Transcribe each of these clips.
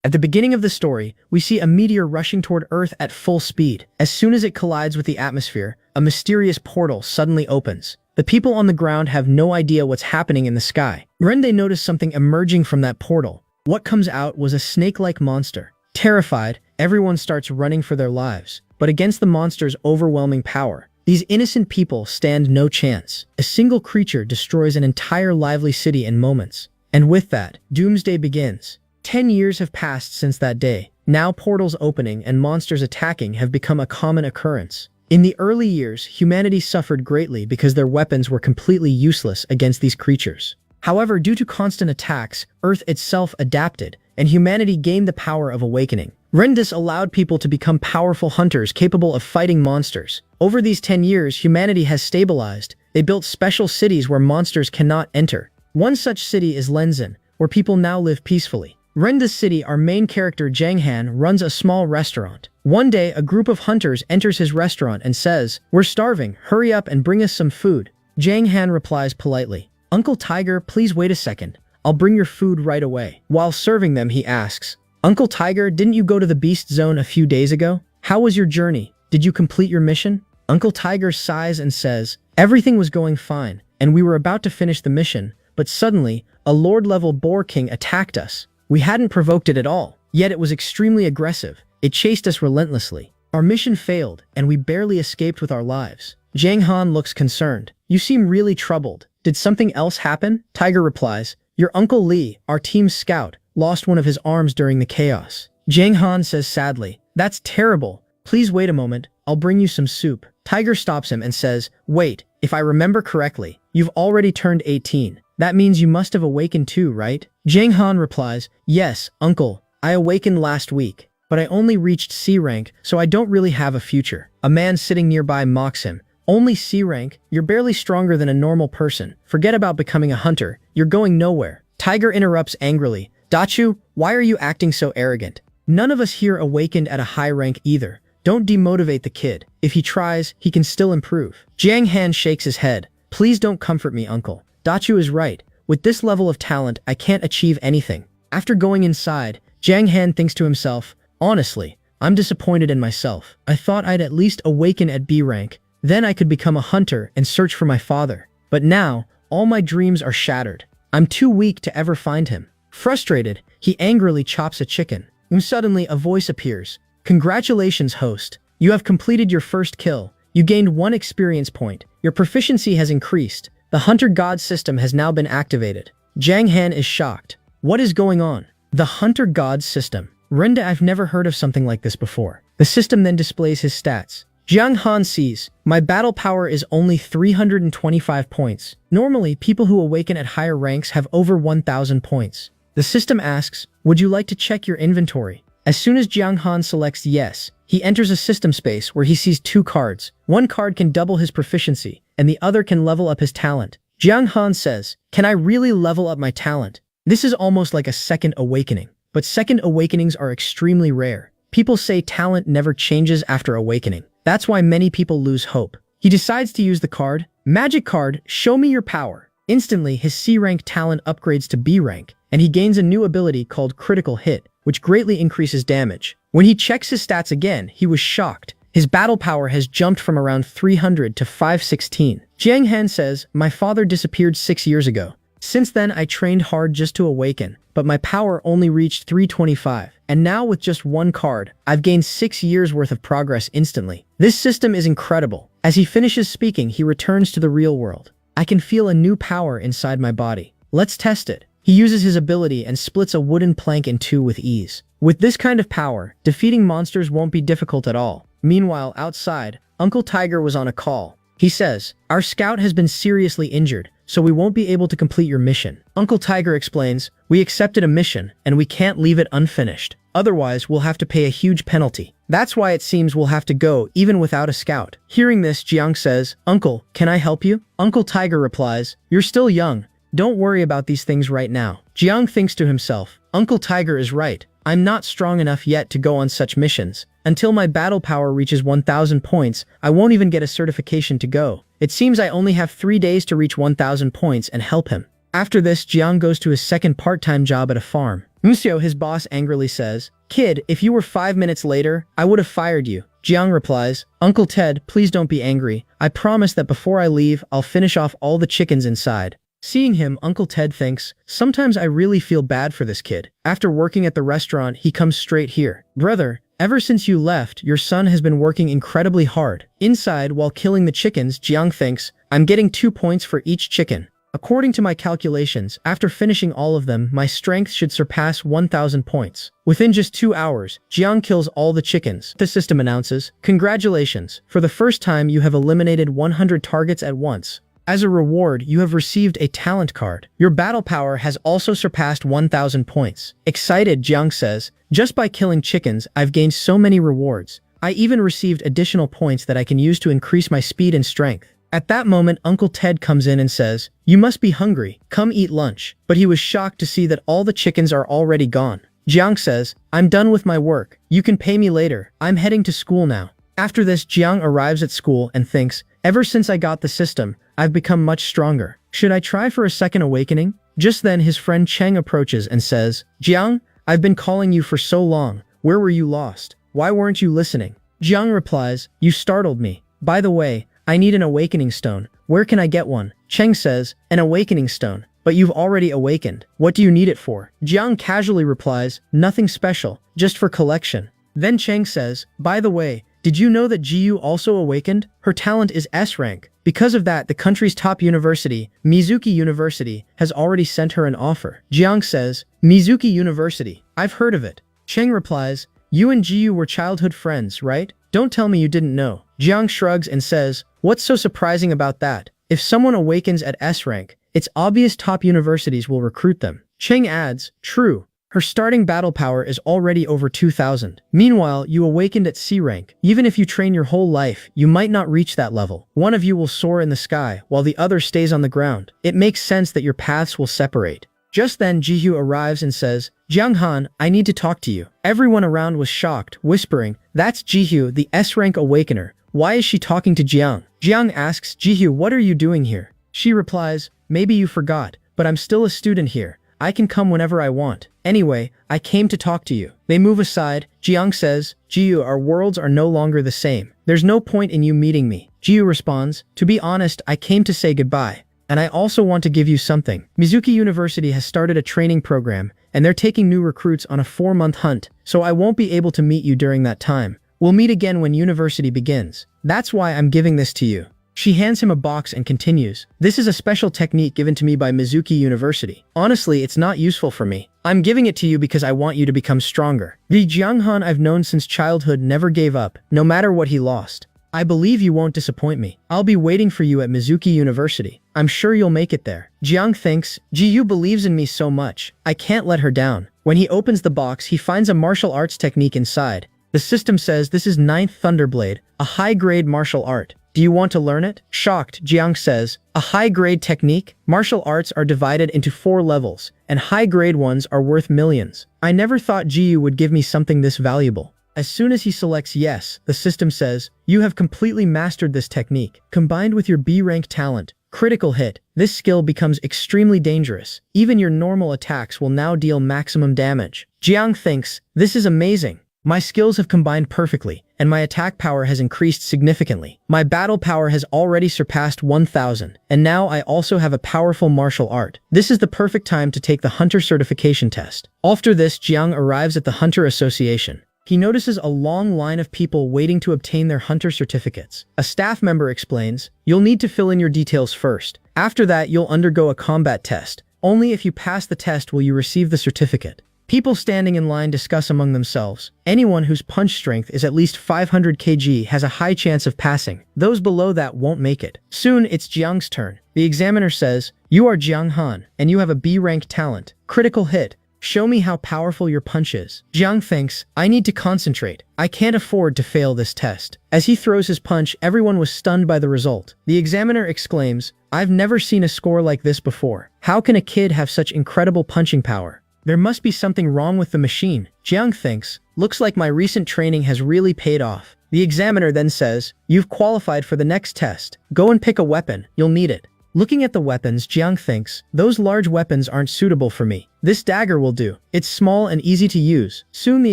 At the beginning of the story, we see a meteor rushing toward Earth at full speed. As soon as it collides with the atmosphere, a mysterious portal suddenly opens. The people on the ground have no idea what's happening in the sky. Rende noticed something emerging from that portal. What comes out was a snake-like monster. Terrified, everyone starts running for their lives. But against the monster's overwhelming power, these innocent people stand no chance. A single creature destroys an entire lively city in moments. And with that, doomsday begins. 10 years have passed since that day. Now portals opening and monsters attacking have become a common occurrence. In the early years, humanity suffered greatly because their weapons were completely useless against these creatures. However, due to constant attacks, Earth itself adapted, and humanity gained the power of awakening. Rendis allowed people to become powerful hunters capable of fighting monsters. Over these 10 years, humanity has stabilized. They built special cities where monsters cannot enter. One such city is Lenzin, where people now live peacefully. Rendis City, our main character Jang Han runs a small restaurant. One day, a group of hunters enters his restaurant and says, "We're starving, hurry up and bring us some food." Jang Han replies politely, "Uncle Tiger, please wait a second. I'll bring your food right away." While serving them, he asks, "Uncle Tiger, didn't you go to the Beast Zone a few days ago? How was your journey? Did you complete your mission?" Uncle Tiger sighs and says, "Everything was going fine, and we were about to finish the mission, but suddenly, a Lord-level Boar King attacked us. We hadn't provoked it at all, yet it was extremely aggressive. It chased us relentlessly. Our mission failed, and we barely escaped with our lives." Jang Han looks concerned. "You seem really troubled. Did something else happen?" Tiger replies, "Your Uncle Lee, our team's scout, lost one of his arms during the chaos." Jang Han says sadly, "That's terrible. Please wait a moment, I'll bring you some soup." Tiger stops him and says, "Wait, if I remember correctly, you've already turned 18. That means you must have awakened too, right?" Jang Han replies, "Yes, uncle, I awakened last week, but I only reached C rank, so I don't really have a future." A man sitting nearby mocks him, "Only C rank? You're barely stronger than a normal person. Forget about becoming a hunter. You're going nowhere." Tiger interrupts angrily, "Dachu, why are you acting so arrogant? None of us here awakened at a high rank either. Don't demotivate the kid. If he tries, he can still improve." Jang Han shakes his head. "Please don't comfort me, uncle. Dachu is right. With this level of talent, I can't achieve anything." After going inside, Jang Han thinks to himself, "Honestly, I'm disappointed in myself. I thought I'd at least awaken at B rank. Then I could become a hunter and search for my father. But now, all my dreams are shattered. I'm too weak to ever find him." Frustrated, he angrily chops a chicken. Suddenly, a voice appears. "Congratulations, host. You have completed your first kill. You gained 1 experience point. Your proficiency has increased. The Hunter God system has now been activated." Jang Han is shocked. What is going on? The Hunter God system. Renda, I've never heard of something like this before. The system then displays his stats. Jiang Han sees, "My battle power is only 325 points. Normally, people who awaken at higher ranks have over 1,000 points." The system asks, "Would you like to check your inventory?" As soon as Jiang Han selects yes, he enters a system space where he sees 2 cards. One card can double his proficiency, and the other can level up his talent. Jiang Han says, "Can I really level up my talent?" This is almost like a second awakening. But second awakenings are extremely rare. People say talent never changes after awakening. That's why many people lose hope. He decides to use the card. Magic card, show me your power. Instantly, his C rank talent upgrades to B rank, and he gains a new ability called Critical Hit, which greatly increases damage. When he checks his stats again, he was shocked. His battle power has jumped from around 300 to 516. Jiang Han says, "My father disappeared 6 years ago. Since then, I trained hard just to awaken, but my power only reached 325. And now with just 1 card, I've gained 6 years worth of progress instantly. This system is incredible." As he finishes speaking, he returns to the real world. "I can feel a new power inside my body. Let's test it." He uses his ability and splits a wooden plank in 2 with ease. With this kind of power, defeating monsters won't be difficult at all. Meanwhile, outside, Uncle Tiger was on a call. He says, "Our scout has been seriously injured, so we won't be able to complete your mission." Uncle Tiger explains, "We accepted a mission, and we can't leave it unfinished. Otherwise, we'll have to pay a huge penalty. That's why it seems we'll have to go even without a scout." Hearing this, Jiang says, "Uncle, can I help you?" Uncle Tiger replies, "You're still young. Don't worry about these things right now." Jiang thinks to himself, "Uncle Tiger is right. I'm not strong enough yet to go on such missions. Until my battle power reaches 1,000 points, I won't even get a certification to go. It seems I only have 3 days to reach 1,000 points and help him." After this, Jiang goes to his second part-time job at a farm. Museo, his boss, angrily says, "Kid, if you were 5 minutes later, I would have fired you." Jiang replies, "Uncle Ted, please don't be angry. I promise that before I leave, I'll finish off all the chickens inside." Seeing him, Uncle Ted thinks, "Sometimes I really feel bad for this kid. After working at the restaurant, he comes straight here. Brother, ever since you left, your son has been working incredibly hard." Inside, while killing the chickens, Jiang thinks, "I'm getting 2 points for each chicken. According to my calculations, after finishing all of them, my strength should surpass 1,000 points." Within just 2 hours, Jiang kills all the chickens. The system announces, "Congratulations! For the first time, you have eliminated 100 targets at once. As a reward, you have received a talent card. Your battle power has also surpassed 1,000 points." Excited, Jiang says, "Just by killing chickens, I've gained so many rewards. I even received additional points that I can use to increase my speed and strength." At that moment, Uncle Ted comes in and says, "You must be hungry. Come eat lunch." But he was shocked to see that all the chickens are already gone. Jiang says, "I'm done with my work. You can pay me later. I'm heading to school now." After this, Jiang arrives at school and thinks, "Ever since I got the system, I've become much stronger. Should I try for a second awakening?" Just then, his friend Cheng approaches and says, "Jiang, I've been calling you for so long. Where were you lost? Why weren't you listening?" Jiang replies, "You startled me. By the way, I need an awakening stone. Where can I get one?" Cheng says, "An awakening stone? But you've already awakened. What do you need it for?" Jiang casually replies, "Nothing special, just for collection." Then Cheng says, "By the way, did you know that Jiyu also awakened? Her talent is S rank. Because of that, the country's top university, Mizuki University, has already sent her an offer." Jiang says, "Mizuki University? I've heard of it." Cheng replies, "You and Jiyu were childhood friends, right? Don't tell me you didn't know." Jiang shrugs and says, "What's so surprising about that? If someone awakens at S rank, it's obvious top universities will recruit them." Cheng adds, "True. Her starting battle power is already over 2,000. Meanwhile, you awakened at C rank. Even if you train your whole life, you might not reach that level. One of you will soar in the sky, while the other stays on the ground. It makes sense that your paths will separate." Just then, Jihu arrives and says, "Jiang Han, I need to talk to you." Everyone around was shocked, whispering, "That's Jihu, the S-rank awakener. Why is she talking to Jiang?" Jiang asks, "Jihu, what are you doing here?" She replies, "Maybe you forgot, but I'm still a student here. I can come whenever I want. Anyway, I came to talk to you." They move aside. Jiang says, "Jiu, our worlds are no longer the same. There's no point in you meeting me." Jiu responds, "To be honest, I came to say goodbye. And I also want to give you something. Mizuki University has started a training program, and they're taking new recruits on a 4-month hunt, so I won't be able to meet you during that time. We'll meet again when university begins. That's why I'm giving this to you." She hands him a box and continues, "This is a special technique given to me by Mizuki University. Honestly, it's not useful for me. I'm giving it to you because I want you to become stronger." The Jianghan I've known since childhood never gave up, no matter what he lost. "I believe you won't disappoint me. I'll be waiting for you at Mizuki University. I'm sure you'll make it there." Jiang thinks, Jiyu believes in me so much. I can't let her down. When he opens the box, he finds a martial arts technique inside. The system says this is 9th Thunderblade, a high-grade martial art. "Do you want to learn it?" Shocked, Jiang says, "A high-grade technique? Martial arts are divided into 4 levels, and high-grade ones are worth millions. I never thought Jiyu would give me something this valuable." As soon as he selects yes, the system says, "You have completely mastered this technique. Combined with your B-rank talent, critical hit, this skill becomes extremely dangerous. Even your normal attacks will now deal maximum damage." Jiang thinks, "This is amazing. My skills have combined perfectly, and my attack power has increased significantly. My battle power has already surpassed 1,000, and now I also have a powerful martial art. This is the perfect time to take the Hunter certification test." After this, Jiang arrives at the Hunter Association. He notices a long line of people waiting to obtain their Hunter certificates. A staff member explains, "You'll need to fill in your details first. After that, you'll undergo a combat test. Only if you pass the test will you receive the certificate." People standing in line discuss among themselves. Anyone whose punch strength is at least 500 kg has a high chance of passing. Those below that won't make it. Soon, it's Jiang's turn. The examiner says, "You are Jiang Han, and you have a B-rank talent. Critical hit. Show me how powerful your punch is." Jiang thinks, "I need to concentrate. I can't afford to fail this test." As he throws his punch, everyone was stunned by the result. The examiner exclaims, "I've never seen a score like this before. How can a kid have such incredible punching power? There must be something wrong with the machine." Jiang thinks, "Looks like my recent training has really paid off." The examiner then says, "You've qualified for the next test. Go and pick a weapon. You'll need it." Looking at the weapons, Jiang thinks, those large weapons aren't suitable for me. This dagger will do. It's small and easy to use. Soon the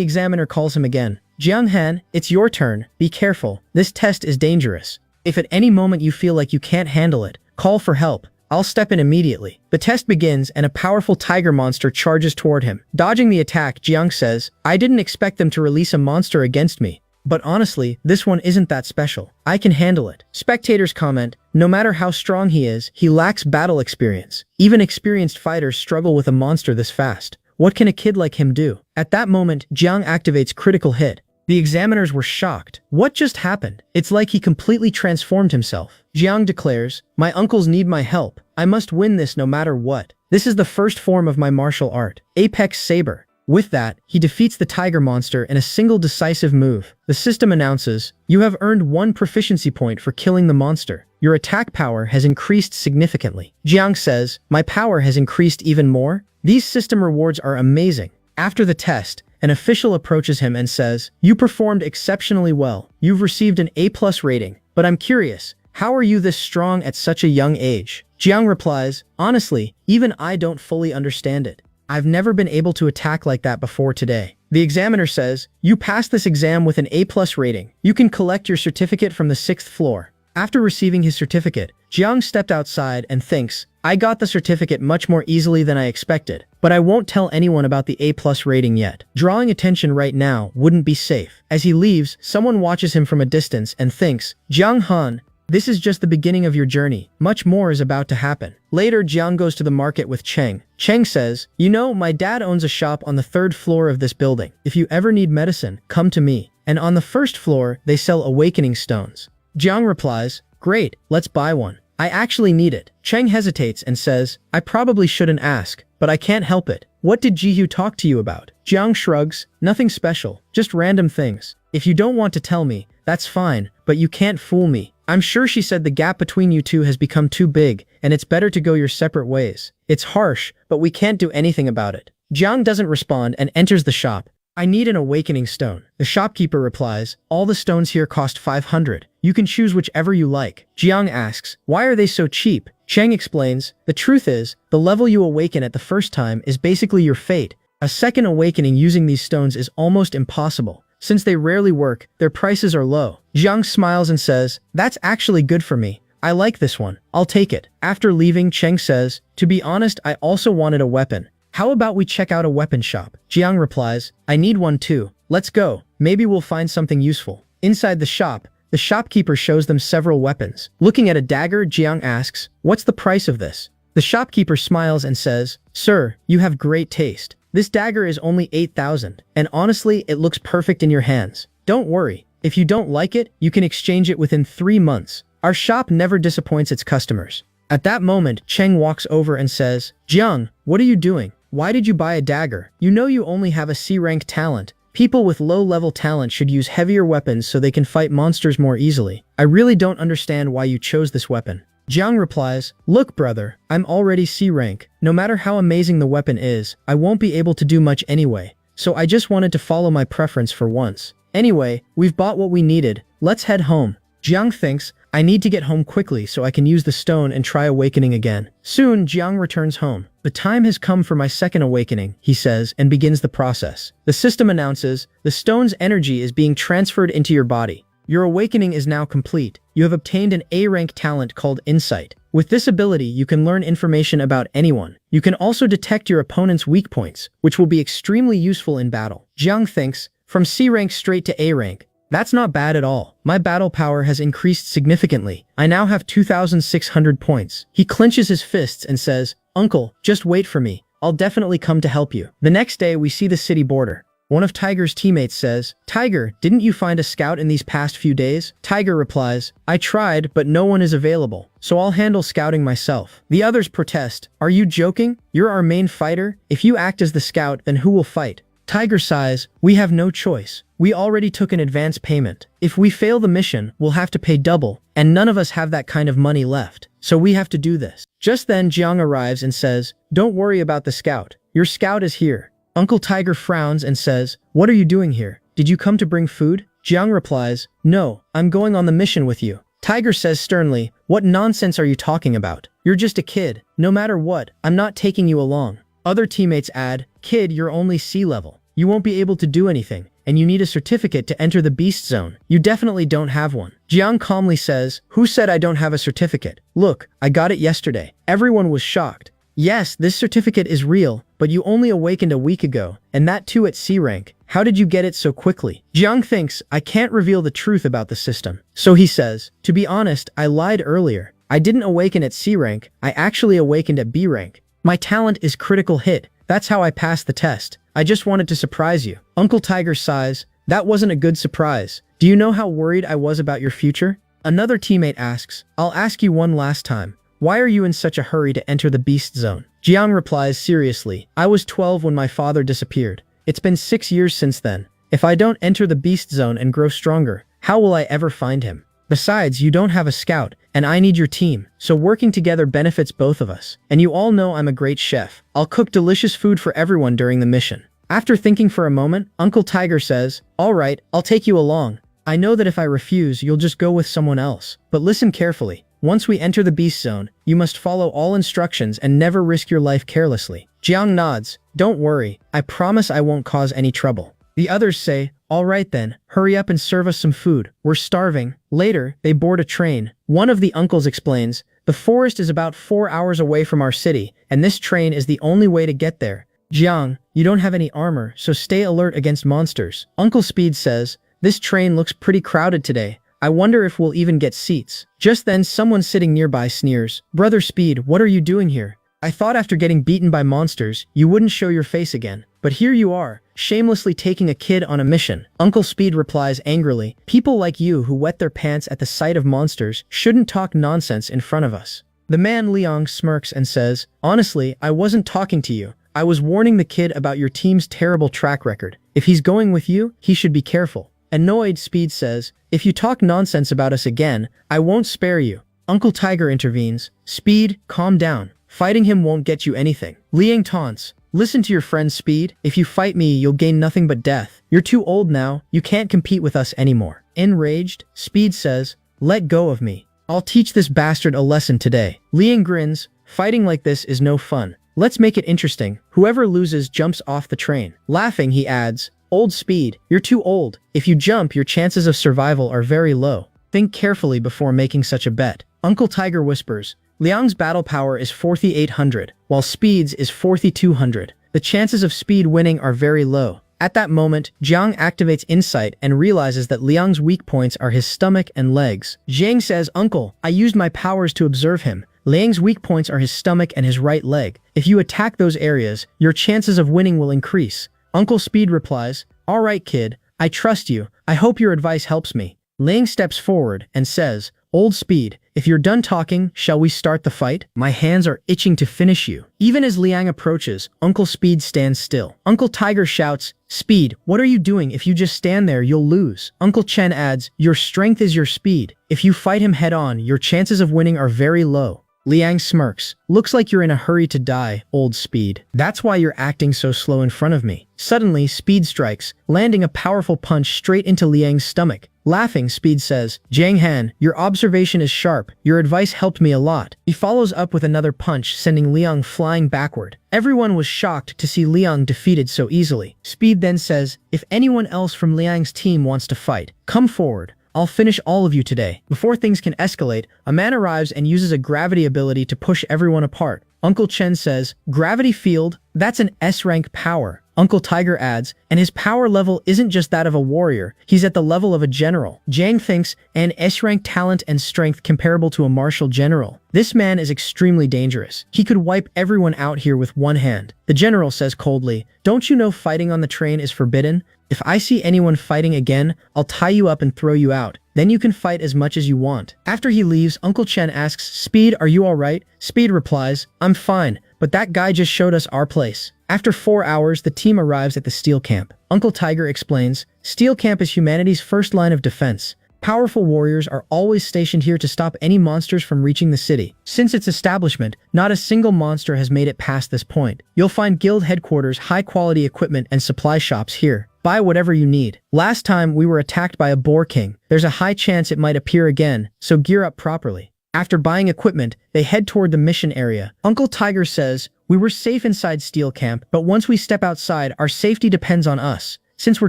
examiner calls him again. Jiang Han, it's your turn. Be careful. This test is dangerous. If at any moment you feel like you can't handle it, call for help. I'll step in immediately. The test begins and a powerful tiger monster charges toward him. Dodging the attack, Jiang says, I didn't expect them to release a monster against me. But honestly, this one isn't that special. I can handle it. Spectators comment, no matter how strong he is, he lacks battle experience. Even experienced fighters struggle with a monster this fast. What can a kid like him do? At that moment, Jiang activates critical hit. The examiners were shocked. What just happened? It's like he completely transformed himself. Jiang declares, my uncles need my help. I must win this no matter what. This is the first form of my martial art, Apex Saber. With that, he defeats the tiger monster in a single decisive move. The system announces, you have earned 1 proficiency point for killing the monster. Your attack power has increased significantly. Jiang says, my power has increased even more? These system rewards are amazing. After the test, an official approaches him and says, you performed exceptionally well. You've received an A+ rating. But I'm curious, how are you this strong at such a young age? Jiang replies, honestly, even I don't fully understand it. I've never been able to attack like that before today. The examiner says, you passed this exam with an A+ rating. You can collect your certificate from the 6th floor. After receiving his certificate, Jiang stepped outside and thinks, I got the certificate much more easily than I expected, but I won't tell anyone about the A+ rating yet. Drawing attention right now wouldn't be safe. As he leaves, someone watches him from a distance and thinks, Jiang Han, this is just the beginning of your journey. Much more is about to happen. Later, Jiang goes to the market with Cheng. Cheng says, you know, my dad owns a shop on the 3rd floor of this building. If you ever need medicine, come to me. And on the 1st floor, they sell awakening stones. Jiang replies, great, let's buy one. I actually need it. Cheng hesitates and says, I probably shouldn't ask, but I can't help it. What did Jihu talk to you about? Jiang shrugs, nothing special, just random things. If you don't want to tell me, that's fine, but you can't fool me. I'm sure she said the gap between you two has become too big, and it's better to go your separate ways. It's harsh, but we can't do anything about it. Jiang doesn't respond and enters the shop. I need an awakening stone. The shopkeeper replies, all the stones here cost 500. You can choose whichever you like. Jiang asks, why are they so cheap? Cheng explains, the truth is, the level you awaken at the first time is basically your fate. A second awakening using these stones is almost impossible. Since they rarely work, their prices are low. Jiang smiles and says, that's actually good for me. I like this one. I'll take it. After leaving, Cheng says, to be honest, I also wanted a weapon. How about we check out a weapon shop? Jiang replies, I need one too. Let's go. Maybe we'll find something useful. Inside the shop, the shopkeeper shows them several weapons. Looking at a dagger, Jiang asks, what's the price of this? The shopkeeper smiles and says, sir, you have great taste. This dagger is only 8,000, and honestly, it looks perfect in your hands. Don't worry. If you don't like it, you can exchange it within 3 months. Our shop never disappoints its customers. At that moment, Cheng walks over and says, Jiang, what are you doing? Why did you buy a dagger? You know you only have a C-rank talent. People with low-level talent should use heavier weapons so they can fight monsters more easily. I really don't understand why you chose this weapon. Jiang replies, look brother, I'm already C-rank. No matter how amazing the weapon is, I won't be able to do much anyway. So I just wanted to follow my preference for once. Anyway, we've bought what we needed. Let's head home. Jiang thinks, I need to get home quickly so I can use the stone and try awakening again. Soon, Jiang returns home. The time has come for my second awakening, he says, and begins the process. The system announces, the stone's energy is being transferred into your body. Your awakening is now complete. You have obtained an A-rank talent called Insight. With this ability, you can learn information about anyone. You can also detect your opponent's weak points, which will be extremely useful in battle. Jiang thinks, from C-rank straight to A-rank. That's not bad at all. My battle power has increased significantly. I now have 2,600 points. He clenches his fists and says, Uncle, just wait for me. I'll definitely come to help you. The next day, we see the city border. One of Tiger's teammates says, Tiger, didn't you find a scout in these past few days? Tiger replies, I tried, but no one is available, so I'll handle scouting myself. The others protest, are you joking? You're our main fighter? If you act as the scout, then who will fight? Tiger sighs, we have no choice. We already took an advance payment. If we fail the mission, we'll have to pay double, and none of us have that kind of money left. So we have to do this. Just then, Jiang arrives and says, don't worry about the scout. Your scout is here. Uncle Tiger frowns and says, what are you doing here? Did you come to bring food? Jiang replies, no, I'm going on the mission with you. Tiger says sternly, "What nonsense are you talking about? You're just a kid. No matter what, I'm not taking you along." Other teammates add, "Kid, you're only sea level. You won't be able to do anything, and you need a certificate to enter the beast zone. You definitely don't have one." Jiang calmly says, "Who said I don't have a certificate? Look, I got it yesterday." Everyone was shocked. "Yes, this certificate is real, but you only awakened a week ago, and that too at C rank. How did you get it so quickly?" Jiang thinks, "I can't reveal the truth about the system." So he says, "To be honest, I lied earlier. I didn't awaken at C rank, I actually awakened at B rank. My talent is critical hit. That's how I passed the test. I just wanted to surprise you." Uncle Tiger sighs, "That wasn't a good surprise. Do you know how worried I was about your future?" Another teammate asks, "I'll ask you one last time. Why are you in such a hurry to enter the beast zone?" Jiang replies seriously, "I was 12 when my father disappeared. It's been 6 years since then. If I don't enter the beast zone and grow stronger, how will I ever find him? Besides, you don't have a scout, and I need your team, so working together benefits both of us. And you all know I'm a great chef. I'll cook delicious food for everyone during the mission." After thinking for a moment, Uncle Tiger says, "All right, I'll take you along. I know that if I refuse, you'll just go with someone else. But listen carefully. Once we enter the beast zone, you must follow all instructions and never risk your life carelessly." Jiang nods, "Don't worry, I promise I won't cause any trouble." The others say, "All right then, hurry up and serve us some food. We're starving." Later, they board a train. One of the uncles explains, "The forest is about 4 hours away from our city, and this train is the only way to get there. Jiang, you don't have any armor, so stay alert against monsters." Uncle Speed says, "This train looks pretty crowded today. I wonder if we'll even get seats." Just then, someone sitting nearby sneers, "Brother Speed, what are you doing here? I thought after getting beaten by monsters, you wouldn't show your face again. But here you are, shamelessly taking a kid on a mission." Uncle Speed replies angrily, "People like you who wet their pants at the sight of monsters shouldn't talk nonsense in front of us." The man Liang smirks and says, "Honestly, I wasn't talking to you. I was warning the kid about your team's terrible track record. If he's going with you, he should be careful." Annoyed, Speed says, "If you talk nonsense about us again, I won't spare you." Uncle Tiger intervenes, "Speed, calm down. Fighting him won't get you anything." Liang taunts, "Listen to your friend Speed. If you fight me, you'll gain nothing but death. You're too old now. You can't compete with us anymore." Enraged, Speed says, "Let go of me. I'll teach this bastard a lesson today." Liang grins, "Fighting like this is no fun. Let's make it interesting. Whoever loses jumps off the train." Laughing, he adds, "Old Speed, you're too old. If you jump, your chances of survival are very low. Think carefully before making such a bet." Uncle Tiger whispers, "Liang's battle power is 4,800, while Speed's is 4,200. The chances of Speed winning are very low." At that moment, Jiang activates insight and realizes that Liang's weak points are his stomach and legs. Jiang says, "Uncle, I used my powers to observe him. Liang's weak points are his stomach and his right leg. If you attack those areas, your chances of winning will increase." Uncle Speed replies, "All right, kid. I trust you. I hope your advice helps me." Liang steps forward and says, "Old Speed, if you're done talking, shall we start the fight? My hands are itching to finish you." Even as Liang approaches, Uncle Speed stands still. Uncle Tiger shouts, "Speed, what are you doing? If you just stand there, you'll lose." Uncle Chen adds, "Your strength is your speed. If you fight him head-on, your chances of winning are very low." Liang smirks, "Looks like you're in a hurry to die, Old Speed. That's why you're acting so slow in front of me." Suddenly, Speed strikes, landing a powerful punch straight into Liang's stomach. Laughing, Speed says, "Jiang Han, your observation is sharp. Your advice helped me a lot." He follows up with another punch, sending Liang flying backward. Everyone was shocked to see Liang defeated so easily. Speed then says, "If anyone else from Liang's team wants to fight, come forward. I'll finish all of you today." Before things can escalate, a man arrives and uses a gravity ability to push everyone apart. Uncle Chen says, "Gravity field? That's an S-rank power." Uncle Tiger adds, "And his power level isn't just that of a warrior, he's at the level of a general." Jiang thinks, "An S-rank talent and strength comparable to a martial general. This man is extremely dangerous. He could wipe everyone out here with one hand." The general says coldly, "Don't you know fighting on the train is forbidden? If I see anyone fighting again, I'll tie you up and throw you out. Then you can fight as much as you want." After he leaves, Uncle Chen asks, "Speed, are you alright?" Speed replies, "I'm fine, but that guy just showed us our place." After 4 hours, the team arrives at the Steel Camp. Uncle Tiger explains, "Steel Camp is humanity's first line of defense. Powerful warriors are always stationed here to stop any monsters from reaching the city. Since its establishment, not a single monster has made it past this point. You'll find guild headquarters, high-quality equipment, and supply shops here. Buy whatever you need. Last time we were attacked by a boar king. There's a high chance it might appear again, so gear up properly. After buying equipment, they head toward the mission area. Uncle Tiger says, we were safe inside Steel Camp, but once we step outside, our safety depends on us. Since we're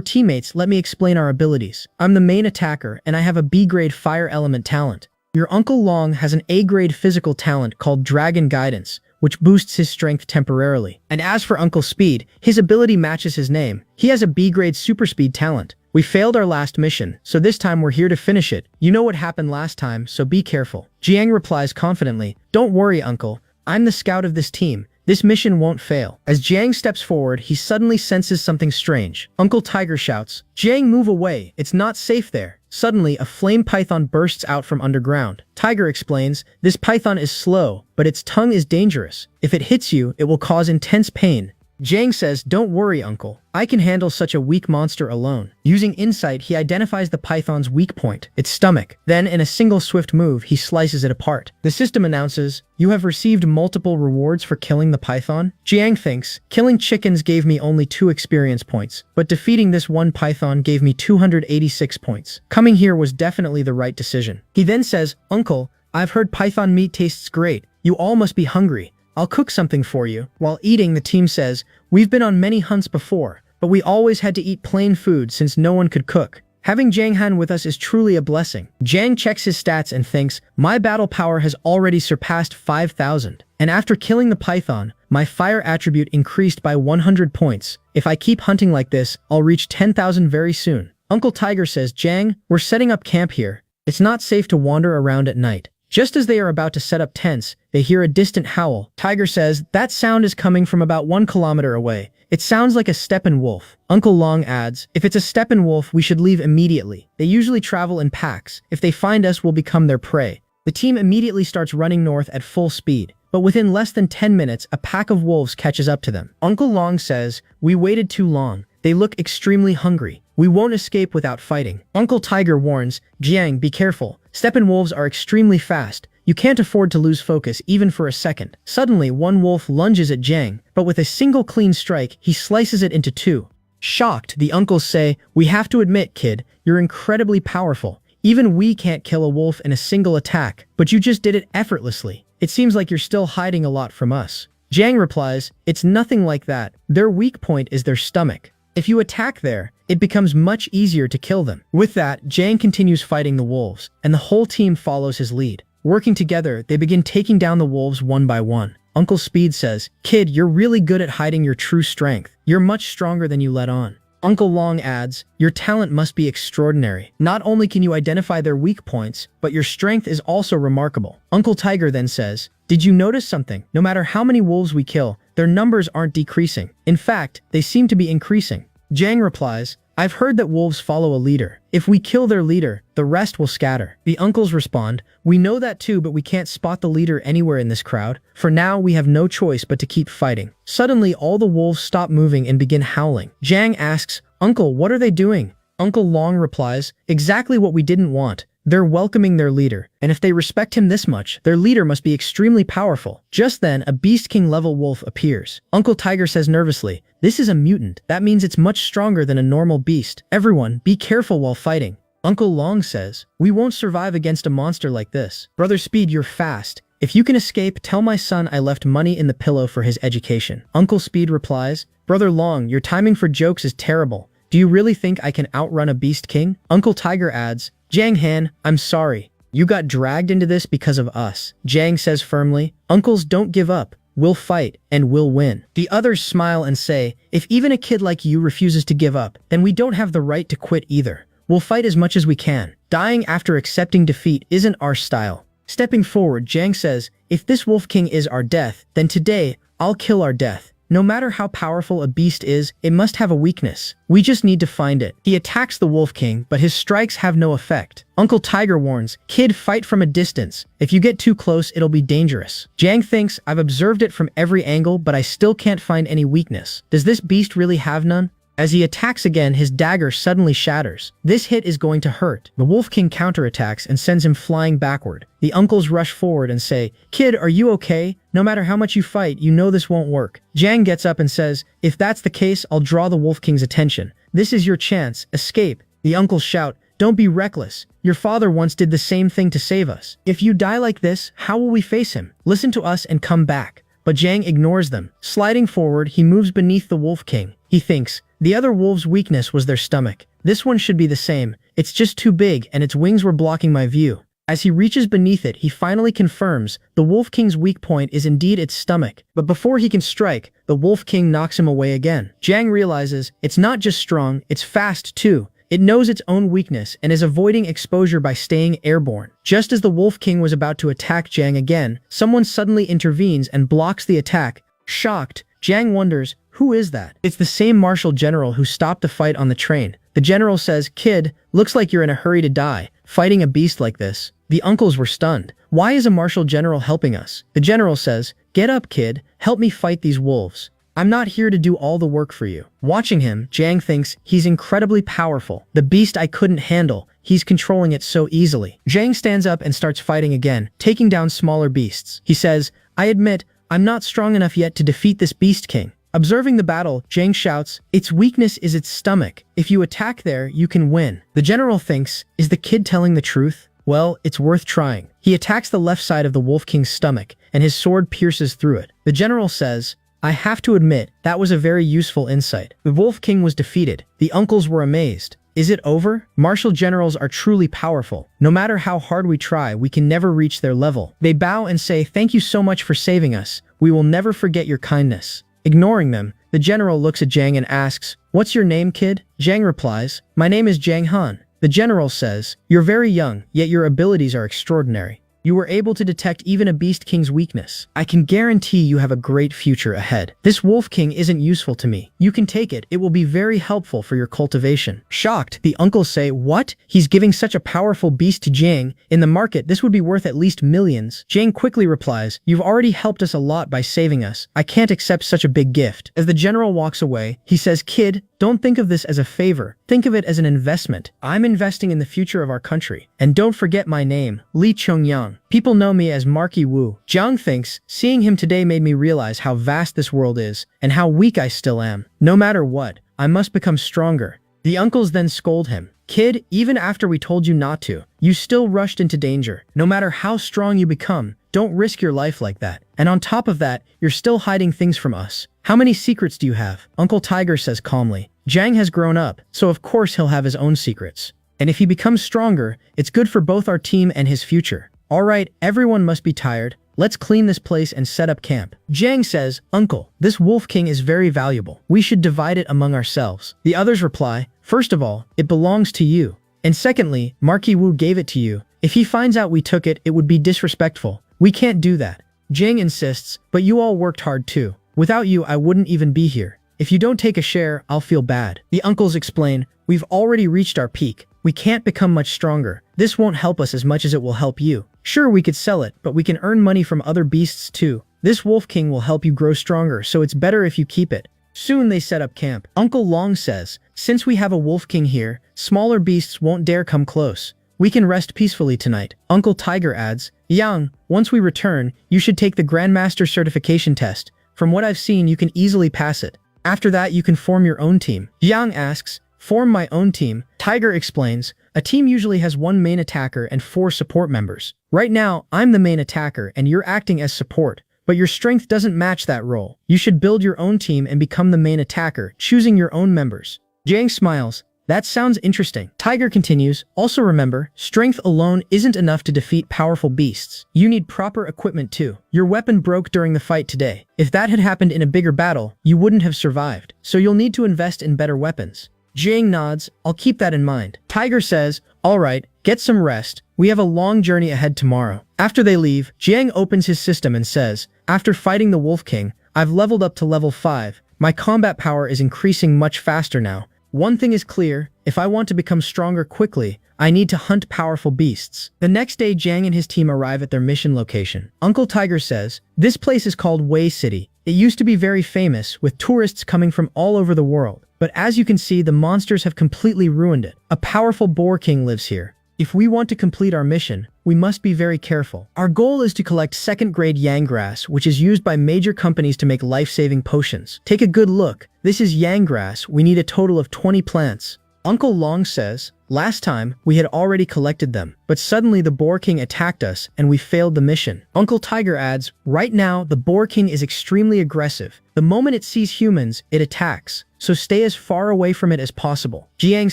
teammates, let me explain our abilities. I'm the main attacker, and I have a B-grade fire element talent. Your Uncle Long has an A-grade physical talent called Dragon Guidance, which boosts his strength temporarily. And as for Uncle Speed, his ability matches his name. He has a B-grade super speed talent. We failed our last mission, so this time we're here to finish it. You know what happened last time, so be careful. Jiang replies confidently, don't worry, Uncle. I'm the scout of this team. This mission won't fail. As Jiang steps forward, he suddenly senses something strange. Uncle Tiger shouts, Jiang, move away. It's not safe there. Suddenly, a flame python bursts out from underground. Tiger explains, this python is slow, but its tongue is dangerous. If it hits you, it will cause intense pain. Jiang says, don't worry, Uncle. I can handle such a weak monster alone. Using insight, he identifies the python's weak point, its stomach. Then, in a single swift move, he slices it apart. The system announces, you have received multiple rewards for killing the python. Jiang thinks, killing chickens gave me only 2 experience points, but defeating this one python gave me 286 points. Coming here was definitely the right decision. He then says, Uncle, I've heard python meat tastes great. You all must be hungry. I'll cook something for you. While eating, the team says, we've been on many hunts before, but we always had to eat plain food since no one could cook. Having Jiang Han with us is truly a blessing. Jiang checks his stats and thinks, my battle power has already surpassed 5,000. And after killing the python, my fire attribute increased by 100 points. If I keep hunting like this, I'll reach 10,000 very soon. Uncle Tiger says, Jiang, we're setting up camp here. It's not safe to wander around at night. Just as they are about to set up tents, they hear a distant howl. Tiger says, that sound is coming from about 1 kilometer away. It sounds like a steppen wolf. Uncle Long adds, if it's a steppen wolf, we should leave immediately. They usually travel in packs. If they find us, we'll become their prey. The team immediately starts running north at full speed. But within less than 10 minutes, a pack of wolves catches up to them. Uncle Long says, we waited too long. They look extremely hungry. We won't escape without fighting. Uncle Tiger warns, Jiang, be careful. Steppen wolves are extremely fast. You can't afford to lose focus even for a second. Suddenly, one wolf lunges at Jiang, but with a single clean strike, he slices it into 2. Shocked, the uncles say, we have to admit, kid, you're incredibly powerful. Even we can't kill a wolf in a single attack, but you just did it effortlessly. It seems like you're still hiding a lot from us. Jiang replies, it's nothing like that. Their weak point is their stomach. If you attack there, it becomes much easier to kill them. With that, Jiang continues fighting the wolves, and the whole team follows his lead. Working together, they begin taking down the wolves one by one. Uncle Speed says, kid, you're really good at hiding your true strength. You're much stronger than you let on. Uncle Long adds, your talent must be extraordinary. Not only can you identify their weak points, but your strength is also remarkable. Uncle Tiger then says, did you notice something? No matter how many wolves we kill, their numbers aren't decreasing. In fact, they seem to be increasing. Jiang replies, I've heard that wolves follow a leader. If we kill their leader, the rest will scatter. The uncles respond, we know that too, but we can't spot the leader anywhere in this crowd. For now, we have no choice but to keep fighting. Suddenly, all the wolves stop moving and begin howling. Jiang asks, Uncle, what are they doing? Uncle Long replies, exactly what we didn't want. They're welcoming their leader, and if they respect him this much, their leader must be extremely powerful. Just then, a Beast King-level wolf appears. Uncle Tiger says nervously, this is a mutant. That means it's much stronger than a normal beast. Everyone, be careful while fighting. Uncle Long says, we won't survive against a monster like this. Brother Speed, you're fast. If you can escape, tell my son I left money in the pillow for his education. Uncle Speed replies, Brother Long, your timing for jokes is terrible. Do you really think I can outrun a Beast King? Uncle Tiger adds, Jiang Han, I'm sorry. You got dragged into this because of us. Jiang says firmly, uncles, don't give up. We'll fight, and we'll win. The others smile and say, if even a kid like you refuses to give up, then we don't have the right to quit either. We'll fight as much as we can. Dying after accepting defeat isn't our style. Stepping forward, Jiang says, if this Wolf King is our death, then today, I'll kill our death. No matter how powerful a beast is, it must have a weakness. We just need to find it. He attacks the Wolf King, but his strikes have no effect. Uncle Tiger warns, kid, fight from a distance. If you get too close, it'll be dangerous. Jiang thinks, I've observed it from every angle, but I still can't find any weakness. Does this beast really have none? As he attacks again, his dagger suddenly shatters. This hit is going to hurt. The Wolf King counterattacks and sends him flying backward. The uncles rush forward and say, kid, are you okay? No matter how much you fight, you know this won't work. Jiang gets up and says, if that's the case, I'll draw the Wolf King's attention. This is your chance. Escape. The uncles shout, "Don't be reckless. Your father once did the same thing to save us. If you die like this, how will we face him? Listen to us and come back." But Jang ignores them. Sliding forward, he moves beneath the Wolf King. He thinks, the other wolves' weakness was their stomach. This one should be the same. It's just too big and its wings were blocking my view. As he reaches beneath it, he finally confirms the Wolf King's weak point is indeed its stomach. But before he can strike, the Wolf King knocks him away again. Jang realizes it's not just strong, it's fast too. It knows its own weakness and is avoiding exposure by staying airborne. Just as the Wolf King was about to attack Jang again, someone suddenly intervenes and blocks the attack. Shocked, Jang wonders, who is that? It's the same martial general who stopped the fight on the train. The general says, "Kid, looks like you're in a hurry to die, fighting a beast like this." The uncles were stunned. Why is a martial general helping us? The general says, "Get up, kid, help me fight these wolves. I'm not here to do all the work for you." Watching him, Jang thinks he's incredibly powerful. The beast I couldn't handle, he's controlling it so easily. Jang stands up and starts fighting again, taking down smaller beasts. He says, "I admit, I'm not strong enough yet to defeat this beast king." Observing the battle, Jang shouts, "Its weakness is its stomach. If you attack there, you can win." The general thinks, is the kid telling the truth? Well, it's worth trying. He attacks the left side of the Wolf King's stomach, and his sword pierces through it. The general says, "I have to admit, that was a very useful insight." The Wolf King was defeated. The uncles were amazed. Is it over? Martial generals are truly powerful. No matter how hard we try, we can never reach their level. They bow and say, "Thank you so much for saving us. We will never forget your kindness." Ignoring them, the general looks at Jang and asks, "What's your name, kid?" Jang replies, "My name is Jang Han." The general says, "You're very young, yet your abilities are extraordinary. You were able to detect even a beast king's weakness. I can guarantee you have a great future ahead. This Wolf King isn't useful to me. You can take it. It will be very helpful for your cultivation." Shocked, the uncles say, "What? He's giving such a powerful beast to Jang? In the market, this would be worth at least millions." Jang quickly replies, "You've already helped us a lot by saving us. I can't accept such a big gift." As the general walks away, he says, "Kid, don't think of this as a favor. Think of it as an investment. I'm investing in the future of our country. And don't forget my name, Lee Chongyang. People know me as Marky Wu." Jiang thinks, seeing him today made me realize how vast this world is, and how weak I still am. No matter what, I must become stronger. The uncles then scold him. "Kid, even after we told you not to, you still rushed into danger. No matter how strong you become, don't risk your life like that. And on top of that, you're still hiding things from us. How many secrets do you have?" Uncle Tiger says calmly. Jang has grown up, so of course he'll have his own secrets. And if he becomes stronger, it's good for both our team and his future. All right, everyone must be tired. Let's clean this place and set up camp. Jang says, "Uncle, this Wolf King is very valuable. We should divide it among ourselves." The others reply, "First of all, it belongs to you. And secondly, Marky Wu gave it to you. If he finds out we took it, it would be disrespectful. We can't do that." Jang insists, "But you all worked hard too. Without you, I wouldn't even be here. If you don't take a share, I'll feel bad." The uncles explain, "We've already reached our peak. We can't become much stronger. This won't help us as much as it will help you. Sure, we could sell it, but we can earn money from other beasts too. This Wolf King will help you grow stronger, so it's better if you keep it." Soon they set up camp. Uncle Long says, "Since we have a Wolf King here, smaller beasts won't dare come close. We can rest peacefully tonight." Uncle Tiger adds, "Yang, once we return, you should take the Grandmaster certification test. From what I've seen, you can easily pass it. After that, you can form your own team." Yang asks, "Form my own team?" Tiger explains, "A team usually has one main attacker and 4 support members. Right now, I'm the main attacker and you're acting as support, but your strength doesn't match that role. You should build your own team and become the main attacker, choosing your own members." Jang smiles. "That sounds interesting." Tiger continues, "Also remember, strength alone isn't enough to defeat powerful beasts. You need proper equipment too. Your weapon broke during the fight today. If that had happened in a bigger battle, you wouldn't have survived. So you'll need to invest in better weapons." Jang nods, "I'll keep that in mind." Tiger says, "All right, get some rest. We have a long journey ahead tomorrow." After they leave, Jang opens his system and says, "After fighting the Wolf King, I've leveled up to level 5. My combat power is increasing much faster now. One thing is clear, if I want to become stronger quickly, I need to hunt powerful beasts." The next day, Jang and his team arrive at their mission location. Uncle Tiger says, "This place is called Wei City. It used to be very famous, with tourists coming from all over the world. But as you can see, the monsters have completely ruined it. A powerful boar king lives here. If we want to complete our mission, we must be very careful. Our goal is to collect second-grade yang grass, which is used by major companies to make life-saving potions. Take a good look. This is yang grass. We need a total of 20 plants. Uncle Long says, last time, we had already collected them, but suddenly the Boar King attacked us and we failed the mission. Uncle Tiger adds, right now, the Boar King is extremely aggressive. The moment it sees humans, it attacks, so stay as far away from it as possible. Jiang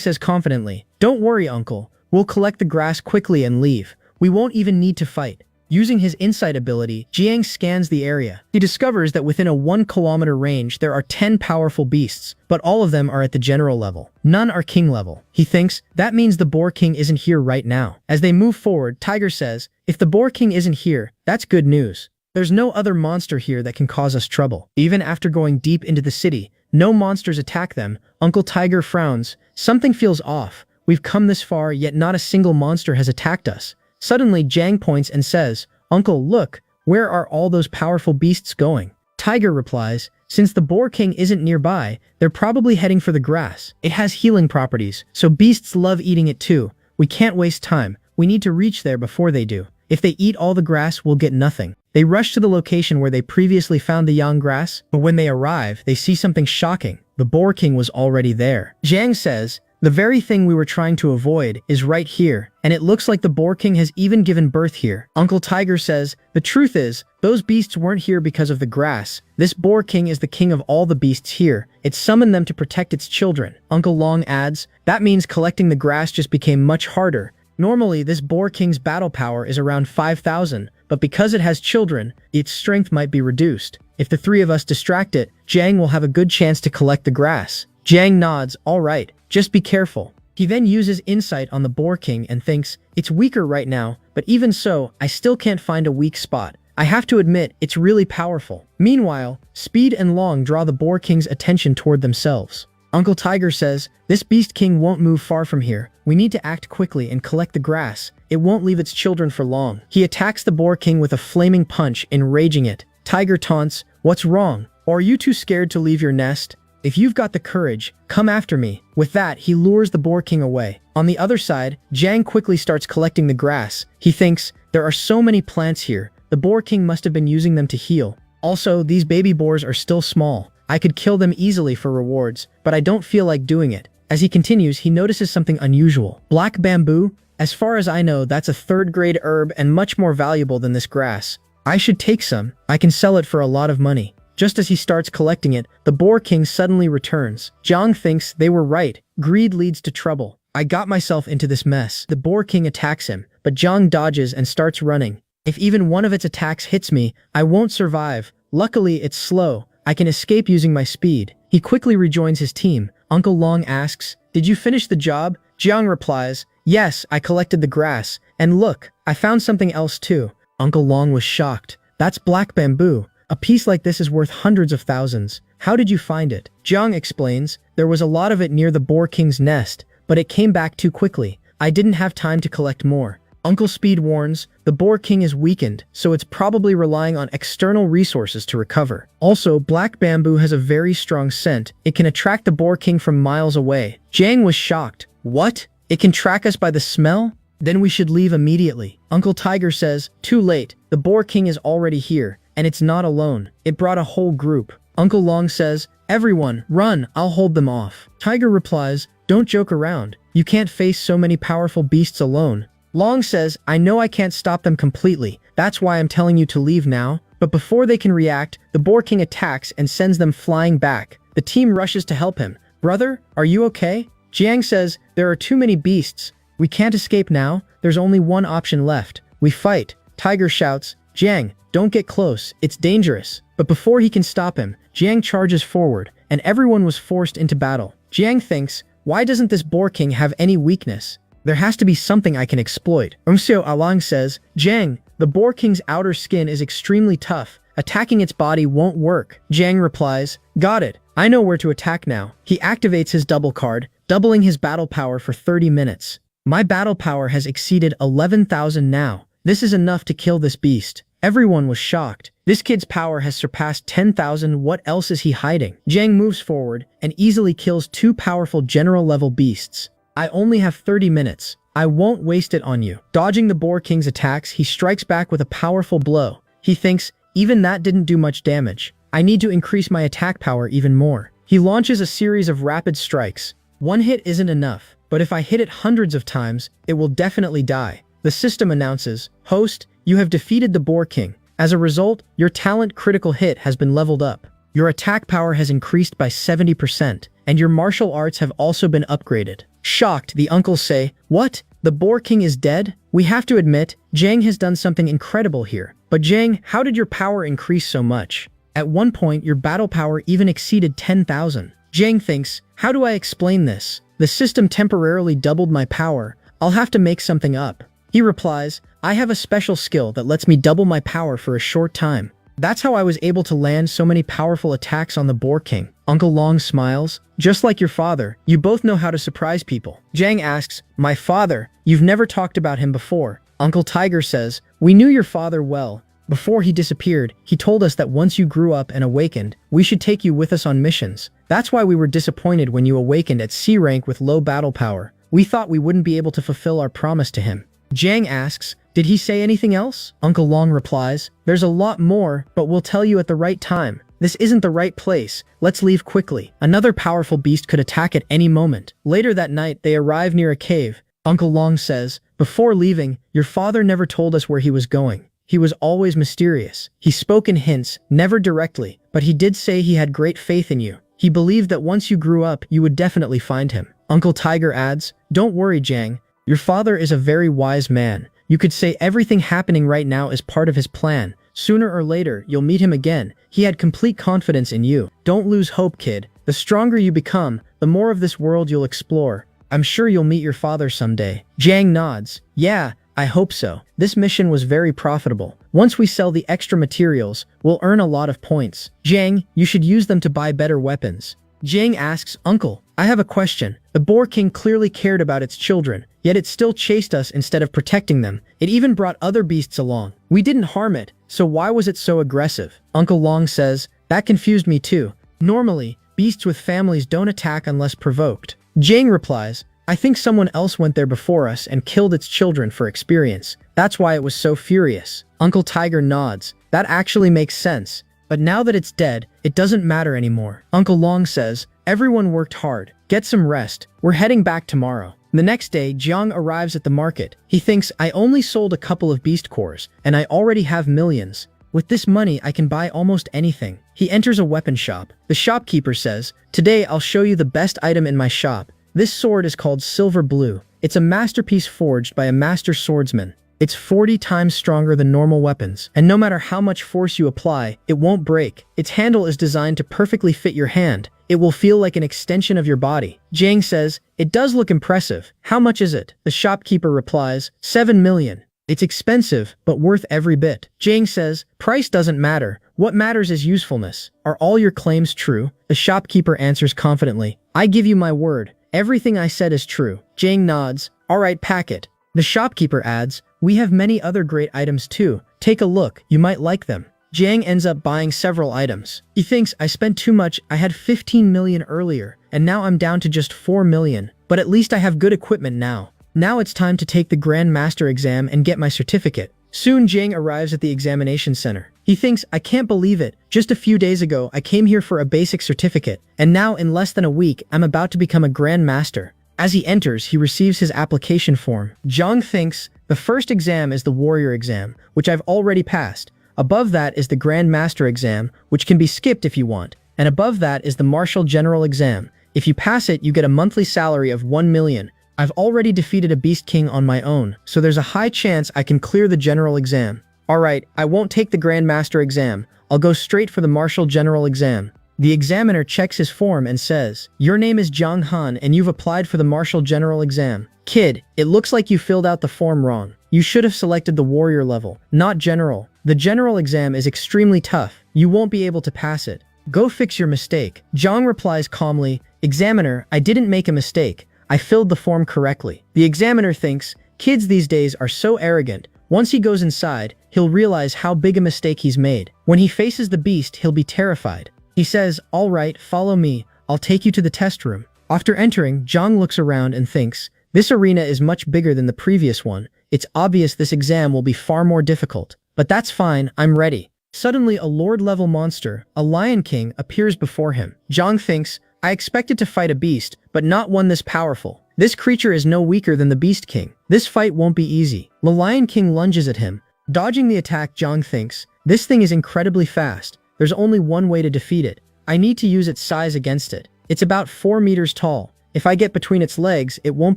says confidently, don't worry, Uncle. We'll collect the grass quickly and leave. We won't even need to fight. Using his insight ability, Jiang scans the area. He discovers that within a 1-kilometer range, there are 10 powerful beasts, but all of them are at the general level. None are king level. He thinks, that means the Boar King isn't here right now. As they move forward, Tiger says, if the Boar King isn't here, that's good news. There's no other monster here that can cause us trouble. Even after going deep into the city, no monsters attack them. Uncle Tiger frowns. Something feels off. We've come this far, yet not a single monster has attacked us. Suddenly, Jiang points and says, Uncle, look, where are all those powerful beasts going? Tiger replies, since the Boar King isn't nearby, they're probably heading for the grass. It has healing properties, so beasts love eating it too. We can't waste time. We need to reach there before they do. If they eat all the grass, we'll get nothing. They rush to the location where they previously found the yang grass, but when they arrive, they see something shocking. The Boar King was already there. Jiang says, the very thing we were trying to avoid is right here, and it looks like the Boar King has even given birth here. Uncle Tiger says, the truth is, those beasts weren't here because of the grass. This Boar King is the king of all the beasts here. It summoned them to protect its children. Uncle Long adds, that means collecting the grass just became much harder. Normally, this Boar King's battle power is around 5,000, but because it has children, its strength might be reduced. If the three of us distract it, Jiang will have a good chance to collect the grass. Jiang nods, all right, just be careful. He then uses insight on the Boar King and thinks, it's weaker right now, but even so, I still can't find a weak spot. I have to admit, it's really powerful. Meanwhile, Speed and Long draw the Boar King's attention toward themselves. Uncle Tiger says, this Beast King won't move far from here. We need to act quickly and collect the grass. It won't leave its children for long. He attacks the Boar King with a flaming punch, enraging it. Tiger taunts, what's wrong? Or are you too scared to leave your nest? If you've got the courage, come after me. With that, he lures the Boar King away. On the other side, Jiang quickly starts collecting the grass. He thinks, there are so many plants here. The Boar King must have been using them to heal. Also, these baby boars are still small. I could kill them easily for rewards, but I don't feel like doing it. As he continues, he notices something unusual. Black bamboo? As far as I know, that's a third-grade herb and much more valuable than this grass. I should take some. I can sell it for a lot of money. Just as he starts collecting it, the Boar King suddenly returns. Jiang thinks they were right. Greed leads to trouble. I got myself into this mess. The Boar King attacks him, but Jiang dodges and starts running. If even one of its attacks hits me, I won't survive. Luckily, it's slow. I can escape using my speed. He quickly rejoins his team. Uncle Long asks, did you finish the job? Jiang replies, yes, I collected the grass. And look, I found something else too. Uncle Long was shocked. That's black bamboo. A piece like this is worth hundreds of thousands. How did you find it? Jiang explains, there was a lot of it near the Boar King's nest, but it came back too quickly. I didn't have time to collect more. Uncle Speed warns, the Boar King is weakened, so it's probably relying on external resources to recover. Also, black bamboo has a very strong scent. It can attract the Boar King from miles away. Jiang was shocked. What? It can track us by the smell? Then we should leave immediately. Uncle Tiger says, too late. The Boar King is already here. And it's not alone. It brought a whole group. Uncle Long says, everyone, run, I'll hold them off. Tiger replies, don't joke around. You can't face so many powerful beasts alone. Long says, I know I can't stop them completely. That's why I'm telling you to leave now. But before they can react, the Boar King attacks and sends them flying back. The team rushes to help him. Brother, are you okay? Jiang says, there are too many beasts. We can't escape now. There's only one option left. We fight. Tiger shouts, Jiang, don't get close, it's dangerous. But before he can stop him, Jiang charges forward, and everyone was forced into battle. Jiang thinks, why doesn't this Boar King have any weakness? There has to be something I can exploit. Umseo Alang says, Jiang, the Boar King's outer skin is extremely tough. Attacking its body won't work. Jiang replies, got it. I know where to attack now. He activates his double card, doubling his battle power for 30 minutes. My battle power has exceeded 11,000 now. This is enough to kill this beast. Everyone was shocked. This kid's power has surpassed 10,000. What else is he hiding? Jiang moves forward and easily kills two powerful general-level beasts. I only have 30 minutes. I won't waste it on you. Dodging the Boar King's attacks, he strikes back with a powerful blow. He thinks, even that didn't do much damage. I need to increase my attack power even more. He launches a series of rapid strikes. One hit isn't enough, but if I hit it hundreds of times, it will definitely die. The system announces, host, you have defeated the Boar King. As a result, your talent critical hit has been leveled up. Your attack power has increased by 70%, and your martial arts have also been upgraded. Shocked, the uncles say, what? The Boar King is dead? We have to admit, Jang has done something incredible here. But Jang, how did your power increase so much? At one point, your battle power even exceeded 10,000. Jang thinks, how do I explain this? The system temporarily doubled my power. I'll have to make something up. He replies, I have a special skill that lets me double my power for a short time. That's how I was able to land so many powerful attacks on the Boar King. Uncle Long smiles. Just like your father, you both know how to surprise people. Jang asks, my father? You've never talked about him before. Uncle Tiger says, we knew your father well. Before he disappeared, he told us that once you grew up and awakened, we should take you with us on missions. That's why we were disappointed when you awakened at C rank with low battle power. We thought we wouldn't be able to fulfill our promise to him. Jang asks, did he say anything else? Uncle Long replies, there's a lot more, but we'll tell you at the right time. This isn't the right place. Let's leave quickly. Another powerful beast could attack at any moment. Later that night, they arrive near a cave. Uncle Long says, before leaving, your father never told us where he was going. He was always mysterious. He spoke in hints, never directly, but he did say he had great faith in you. He believed that once you grew up, you would definitely find him. Uncle Tiger adds, don't worry, Jang. Your father is a very wise man. You could say everything happening right now is part of his plan. Sooner or later, you'll meet him again. He had complete confidence in you. Don't lose hope, kid. The stronger you become, the more of this world you'll explore. I'm sure you'll meet your father someday. Jang nods. Yeah, I hope so. This mission was very profitable. Once we sell the extra materials, we'll earn a lot of points. Jang, you should use them to buy better weapons. Jang asks, Uncle, I have a question. The Boar King clearly cared about its children, yet it still chased us instead of protecting them. It even brought other beasts along. We didn't harm it, so why was it so aggressive? Uncle Long says, that confused me too. Normally, beasts with families don't attack unless provoked. Jang replies, I think someone else went there before us and killed its children for experience. That's why it was so furious. Uncle Tiger nods. That actually makes sense. But now that it's dead, it doesn't matter anymore. Uncle Long says, everyone worked hard. Get some rest. We're heading back tomorrow. The next day, Jiang arrives at the market. He thinks, I only sold a couple of beast cores, and I already have millions. With this money, I can buy almost anything. He enters a weapon shop. The shopkeeper says, today I'll show you the best item in my shop. This sword is called Silver Blue. It's a masterpiece forged by a master swordsman. It's 40 times stronger than normal weapons, and no matter how much force you apply, it won't break. Its handle is designed to perfectly fit your hand. It will feel like an extension of your body. Jang says, it does look impressive. How much is it? The shopkeeper replies, 7 million. It's expensive, but worth every bit. Jang says, price doesn't matter. What matters is usefulness. Are all your claims true? The shopkeeper answers confidently, I give you my word. Everything I said is true. Jang nods. All right, pack it. The shopkeeper adds, we have many other great items too. Take a look, you might like them. Jang ends up buying several items. He thinks, I spent too much, I had 15 million earlier, and now I'm down to just 4 million. But at least I have good equipment now. Now it's time to take the Grand Master exam and get my certificate. Soon Jang arrives at the examination center. He thinks, I can't believe it. Just a few days ago, I came here for a basic certificate, and now in less than a week, I'm about to become a Grand Master. As he enters, he receives his application form. Jiang thinks, the first exam is the warrior exam, which I've already passed. Above that is the Grand Master exam, which can be skipped if you want. And above that is the Martial General exam. If you pass it, you get a monthly salary of 1 million. I've already defeated a Beast King on my own, so there's a high chance I can clear the General exam. Alright, I won't take the Grand Master exam. I'll go straight for the Martial General exam. The examiner checks his form and says, your name is Jiang Han and you've applied for the Martial General exam. Kid, it looks like you filled out the form wrong. You should have selected the warrior level, not general. The general exam is extremely tough. You won't be able to pass it. Go fix your mistake. Jiang replies calmly, Examiner, I didn't make a mistake. I filled the form correctly. The examiner thinks, kids these days are so arrogant. Once he goes inside, he'll realize how big a mistake he's made. When he faces the beast, he'll be terrified. He says, all right, follow me. I'll take you to the test room. After entering, Jiang looks around and thinks, This arena is much bigger than the previous one. It's obvious this exam will be far more difficult. But that's fine, I'm ready. Suddenly, a lord-level monster, a Lion King, appears before him. Zhang thinks, I expected to fight a beast, but not one this powerful. This creature is no weaker than the Beast King. This fight won't be easy. The Lion King lunges at him. Dodging the attack, Zhang thinks, this thing is incredibly fast. There's only one way to defeat it. I need to use its size against it. It's about 4 meters tall. If I get between its legs, it won't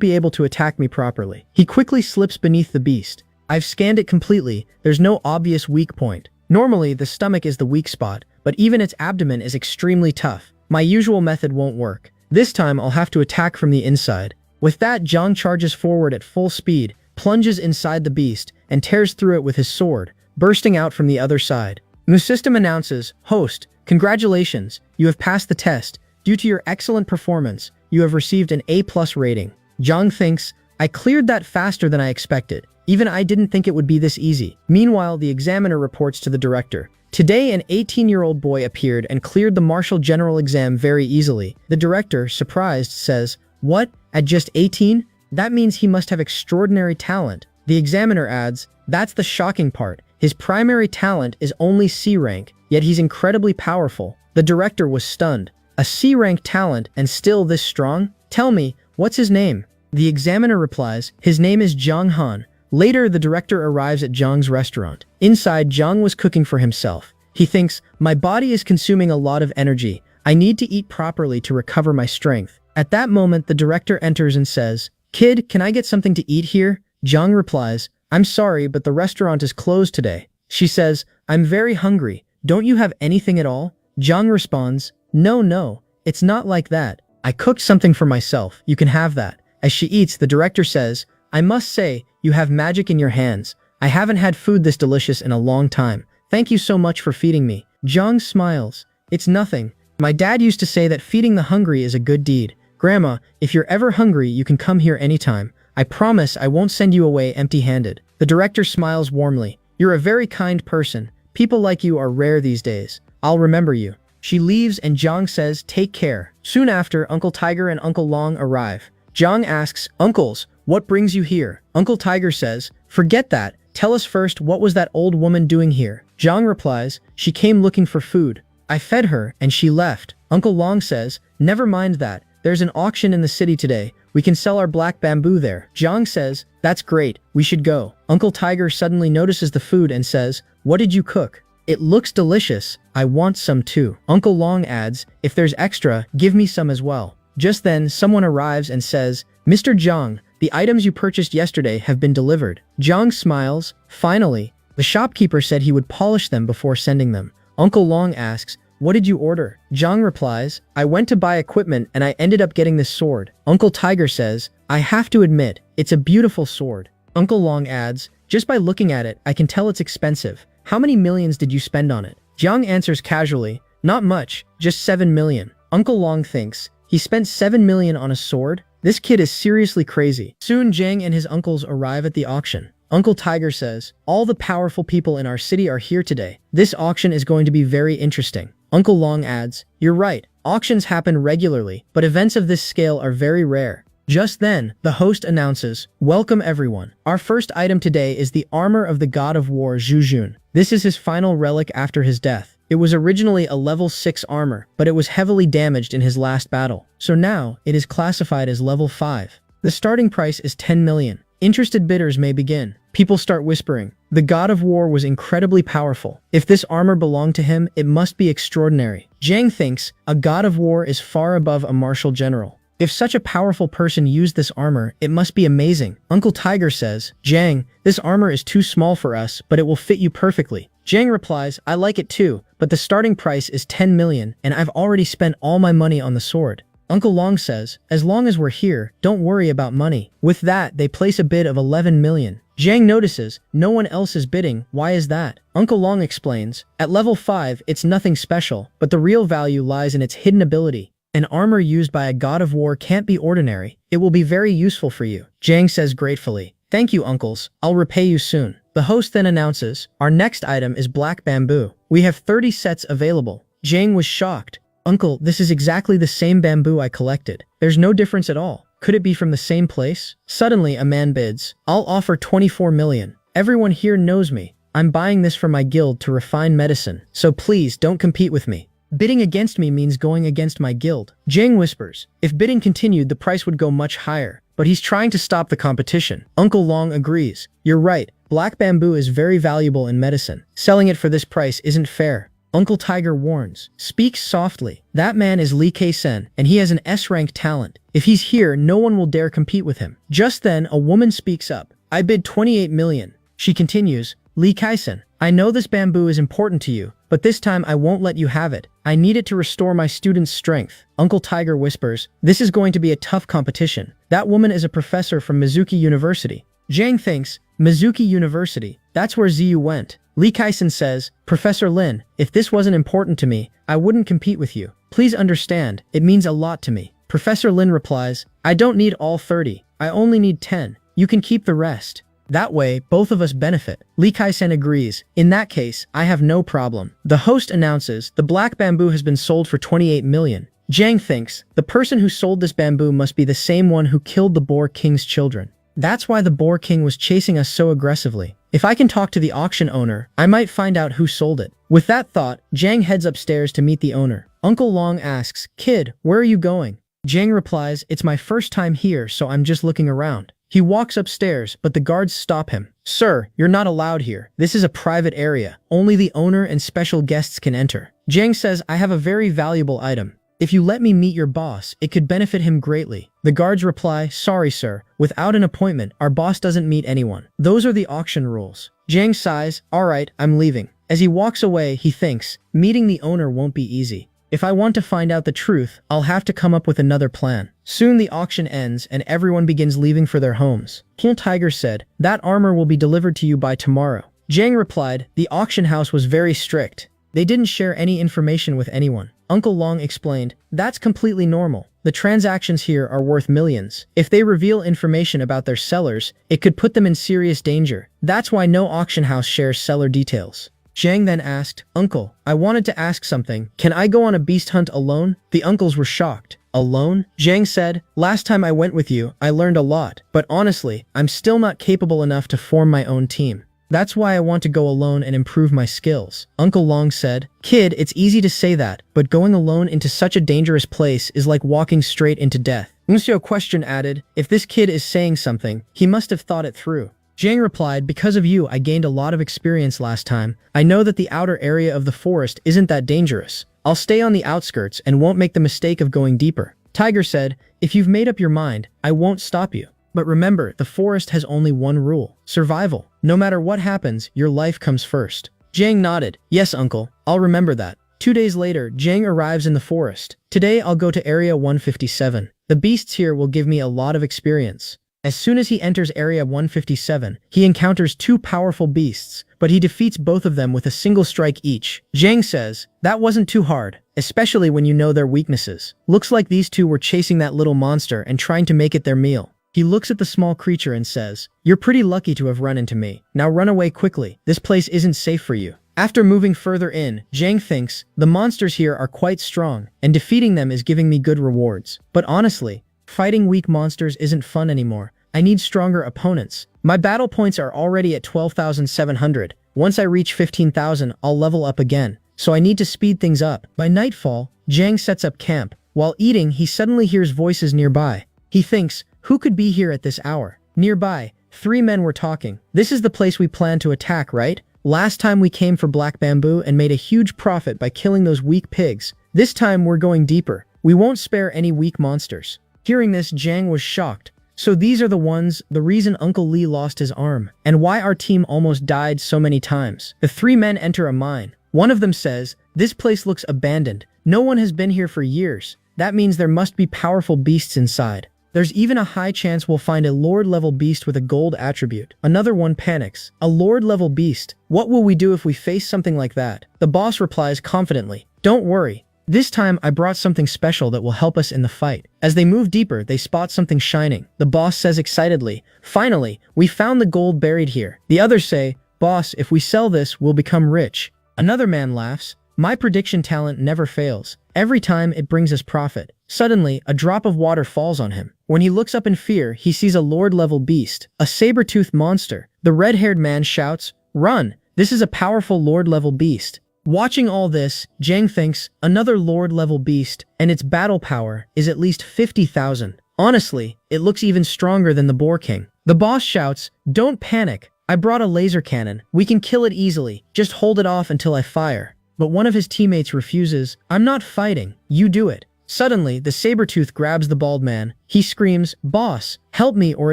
be able to attack me properly. He quickly slips beneath the beast. I've scanned it completely. There's no obvious weak point. Normally, the stomach is the weak spot, but even its abdomen is extremely tough. My usual method won't work. This time, I'll have to attack from the inside. With that, Zhang charges forward at full speed, plunges inside the beast, and tears through it with his sword, bursting out from the other side. The system announces, Host, congratulations, you have passed the test. Due to your excellent performance, you have received an A+ rating. Zhang thinks, I cleared that faster than I expected. Even I didn't think it would be this easy. Meanwhile, the examiner reports to the director. Today, an 18-year-old boy appeared and cleared the Martial General exam very easily. The director, surprised, says, What? At just 18? That means he must have extraordinary talent. The examiner adds, That's the shocking part. His primary talent is only C rank, yet he's incredibly powerful. The director was stunned. A C rank talent and still this strong? Tell me, what's his name? The examiner replies, His name is Zhang Han. Later, the director arrives at Zhang's restaurant. Inside, Zhang was cooking for himself. He thinks, My body is consuming a lot of energy. I need to eat properly to recover my strength. At that moment, the director enters and says, Kid, can I get something to eat here? Zhang replies, I'm sorry, but the restaurant is closed today. She says, I'm very hungry. Don't you have anything at all? Zhang responds, No, it's not like that. I cooked something for myself. You can have that. As she eats, the director says, I must say, you have magic in your hands. I haven't had food this delicious in a long time. Thank you so much for feeding me. Zhang smiles. It's nothing. My dad used to say that feeding the hungry is a good deed. Grandma, if you're ever hungry, you can come here anytime. I promise I won't send you away empty-handed. The director smiles warmly. You're a very kind person. People like you are rare these days. I'll remember you. She leaves and Zhang says, Take care. Soon after, Uncle Tiger and Uncle Long arrive. Zhang asks, Uncles, what brings you here? Uncle Tiger says, Forget that. Tell us first, what was that old woman doing here? Zhang replies, She came looking for food. I fed her, and she left. Uncle Long says, Never mind that. There's an auction in the city today. We can sell our black bamboo there. Zhang says, That's great. We should go. Uncle Tiger suddenly notices the food and says, What did you cook? It looks delicious. I want some too. Uncle Long adds, If there's extra, give me some as well. Just then, someone arrives and says, Mr. Zhang, the items you purchased yesterday have been delivered. Zhang smiles. Finally, the shopkeeper said he would polish them before sending them. Uncle Long asks, What did you order? Zhang replies, I went to buy equipment and I ended up getting this sword. Uncle Tiger says, I have to admit, it's a beautiful sword. Uncle Long adds, Just by looking at it, I can tell it's expensive. How many millions did you spend on it? Zhang answers casually, Not much, just 7 million. Uncle Long thinks, He spent 7 million on a sword? This kid is seriously crazy. Soon Zhang and his uncles arrive at the auction. Uncle Tiger says, All the powerful people in our city are here today. This auction is going to be very interesting. Uncle Long adds, You're right. Auctions happen regularly, but events of this scale are very rare. Just then, the host announces, Welcome everyone. Our first item today is the armor of the god of war Zhu Jun. This is his final relic after his death. It was originally a level 6 armor, but it was heavily damaged in his last battle. So now, it is classified as level 5. The starting price is 10 million. Interested bidders may begin. People start whispering. The god of war was incredibly powerful. If this armor belonged to him, it must be extraordinary. Zhang thinks, a god of war is far above a martial general. If such a powerful person used this armor, it must be amazing. Uncle Tiger says, Zhang, this armor is too small for us, but it will fit you perfectly. Zhang replies, I like it too, but the starting price is 10 million, and I've already spent all my money on the sword. Uncle Long says, As long as we're here, don't worry about money. With that, they place a bid of 11 million. Zhang notices, no one else is bidding. Why is that? Uncle Long explains, At level 5, it's nothing special, but the real value lies in its hidden ability. An armor used by a god of war can't be ordinary. It will be very useful for you. Zhang says gratefully, Thank you, uncles. I'll repay you soon. The host then announces, Our next item is black bamboo. We have 30 sets available. Zhang was shocked. Uncle, this is exactly the same bamboo I collected. There's no difference at all. Could it be from the same place? Suddenly, a man bids. I'll offer 24 million. Everyone here knows me. I'm buying this for my guild to refine medicine, so please don't compete with me. Bidding against me means going against my guild. Jang whispers. If bidding continued, the price would go much higher. But he's trying to stop the competition. Uncle Long agrees. You're right. Black bamboo is very valuable in medicine. Selling it for this price isn't fair. Uncle Tiger warns. Speak softly. That man is Lee K-sen, and he has an S-rank talent. If he's here, no one will dare compete with him. Just then, a woman speaks up. I bid 28 million. She continues. Lee Kai-sen, I know this bamboo is important to you, but this time I won't let you have it. I need it to restore my students' strength. Uncle Tiger whispers, this is going to be a tough competition. That woman is a professor from Mizuki University. Jang thinks, Mizuki University, that's where Ziyu went. Lee Kai-sen says, Professor Lin, if this wasn't important to me, I wouldn't compete with you. Please understand, it means a lot to me. Professor Lin replies, I don't need all 30. I only need 10. You can keep the rest. That way, both of us benefit. Lee Kai-sen agrees. In that case, I have no problem. The host announces, the black bamboo has been sold for 28 million. Jang thinks, the person who sold this bamboo must be the same one who killed the Boar King's children. That's why the Boar King was chasing us so aggressively. If I can talk to the auction owner, I might find out who sold it. With that thought, Jang heads upstairs to meet the owner. Uncle Long asks, Kid, where are you going? Jang replies, it's my first time here, so I'm just looking around. He walks upstairs, but the guards stop him. Sir, you're not allowed here. This is a private area. Only the owner and special guests can enter. Jang says, I have a very valuable item. If you let me meet your boss, it could benefit him greatly. The guards reply, sorry sir, without an appointment, our boss doesn't meet anyone. Those are the auction rules. Jang sighs, alright, I'm leaving. As he walks away, he thinks, meeting the owner won't be easy. If I want to find out the truth, I'll have to come up with another plan. Soon the auction ends and everyone begins leaving for their homes. King Tiger said, that armor will be delivered to you by tomorrow. Jang replied, the auction house was very strict. They didn't share any information with anyone. Uncle Long explained, that's completely normal. The transactions here are worth millions. If they reveal information about their sellers, it could put them in serious danger. That's why no auction house shares seller details. Jang then asked, Uncle, I wanted to ask something. Can I go on a beast hunt alone? The uncles were shocked. Alone? Jang said, last time I went with you, I learned a lot. But honestly, I'm still not capable enough to form my own team. That's why I want to go alone and improve my skills. Uncle Long said, Kid, it's easy to say that, but going alone into such a dangerous place is like walking straight into death. Monsieur Question added, if this kid is saying something, he must have thought it through. Jang replied, because of you, I gained a lot of experience last time. I know that the outer area of the forest isn't that dangerous. I'll stay on the outskirts and won't make the mistake of going deeper. Tiger said, if you've made up your mind, I won't stop you. But remember, the forest has only one rule. Survival. No matter what happens, your life comes first. Jang nodded. Yes, uncle. I'll remember that. 2 days later, Jang arrives in the forest. Today, I'll go to Area 157. The beasts here will give me a lot of experience. As soon as he enters Area 157, he encounters 2 powerful beasts, but he defeats both of them with a single strike each. Jang says, that wasn't too hard, especially when you know their weaknesses. Looks like these 2 were chasing that little monster and trying to make it their meal. He looks at the small creature and says, you're pretty lucky to have run into me. Now run away quickly. This place isn't safe for you. After moving further in, Jang thinks, the monsters here are quite strong, and defeating them is giving me good rewards. But honestly, fighting weak monsters isn't fun anymore. I need stronger opponents. My battle points are already at 12,700. Once I reach 15,000, I'll level up again. So I need to speed things up. By nightfall, Jang sets up camp. While eating, he suddenly hears voices nearby. He thinks, who could be here at this hour? Nearby, 3 men were talking. This is the place we plan to attack, right? Last time we came for black bamboo and made a huge profit by killing those weak pigs. This time we're going deeper. We won't spare any weak monsters. Hearing this, Jang was shocked. So these are the ones, the reason Uncle Lee lost his arm, and why our team almost died so many times. The 3 men enter a mine. One of them says, this place looks abandoned. No one has been here for years. That means there must be powerful beasts inside. There's even a high chance we'll find a Lord-level beast with a gold attribute. Another one panics. A Lord-level beast? What will we do if we face something like that? The boss replies confidently, don't worry. This time, I brought something special that will help us in the fight. As they move deeper, they spot something shining. The boss says excitedly, finally, we found the gold buried here. The others say, boss, if we sell this, we'll become rich. Another man laughs, My prediction talent never fails. Every time it brings us profit. Suddenly, a drop of water falls on him. When he looks up in fear, he sees a lord-level beast, a saber-toothed monster. The red-haired man shouts, "Run! This is a powerful lord-level beast." Watching all this, Jang thinks, another lord-level beast, and its battle power is at least 50,000. Honestly, it looks even stronger than the Boar King. The boss shouts, "Don't panic. I brought a laser cannon. We can kill it easily. Just hold it off until I fire." But one of his teammates refuses. "I'm not fighting. You do it." Suddenly, the saber-tooth grabs the bald man. He screams, "Boss, help me or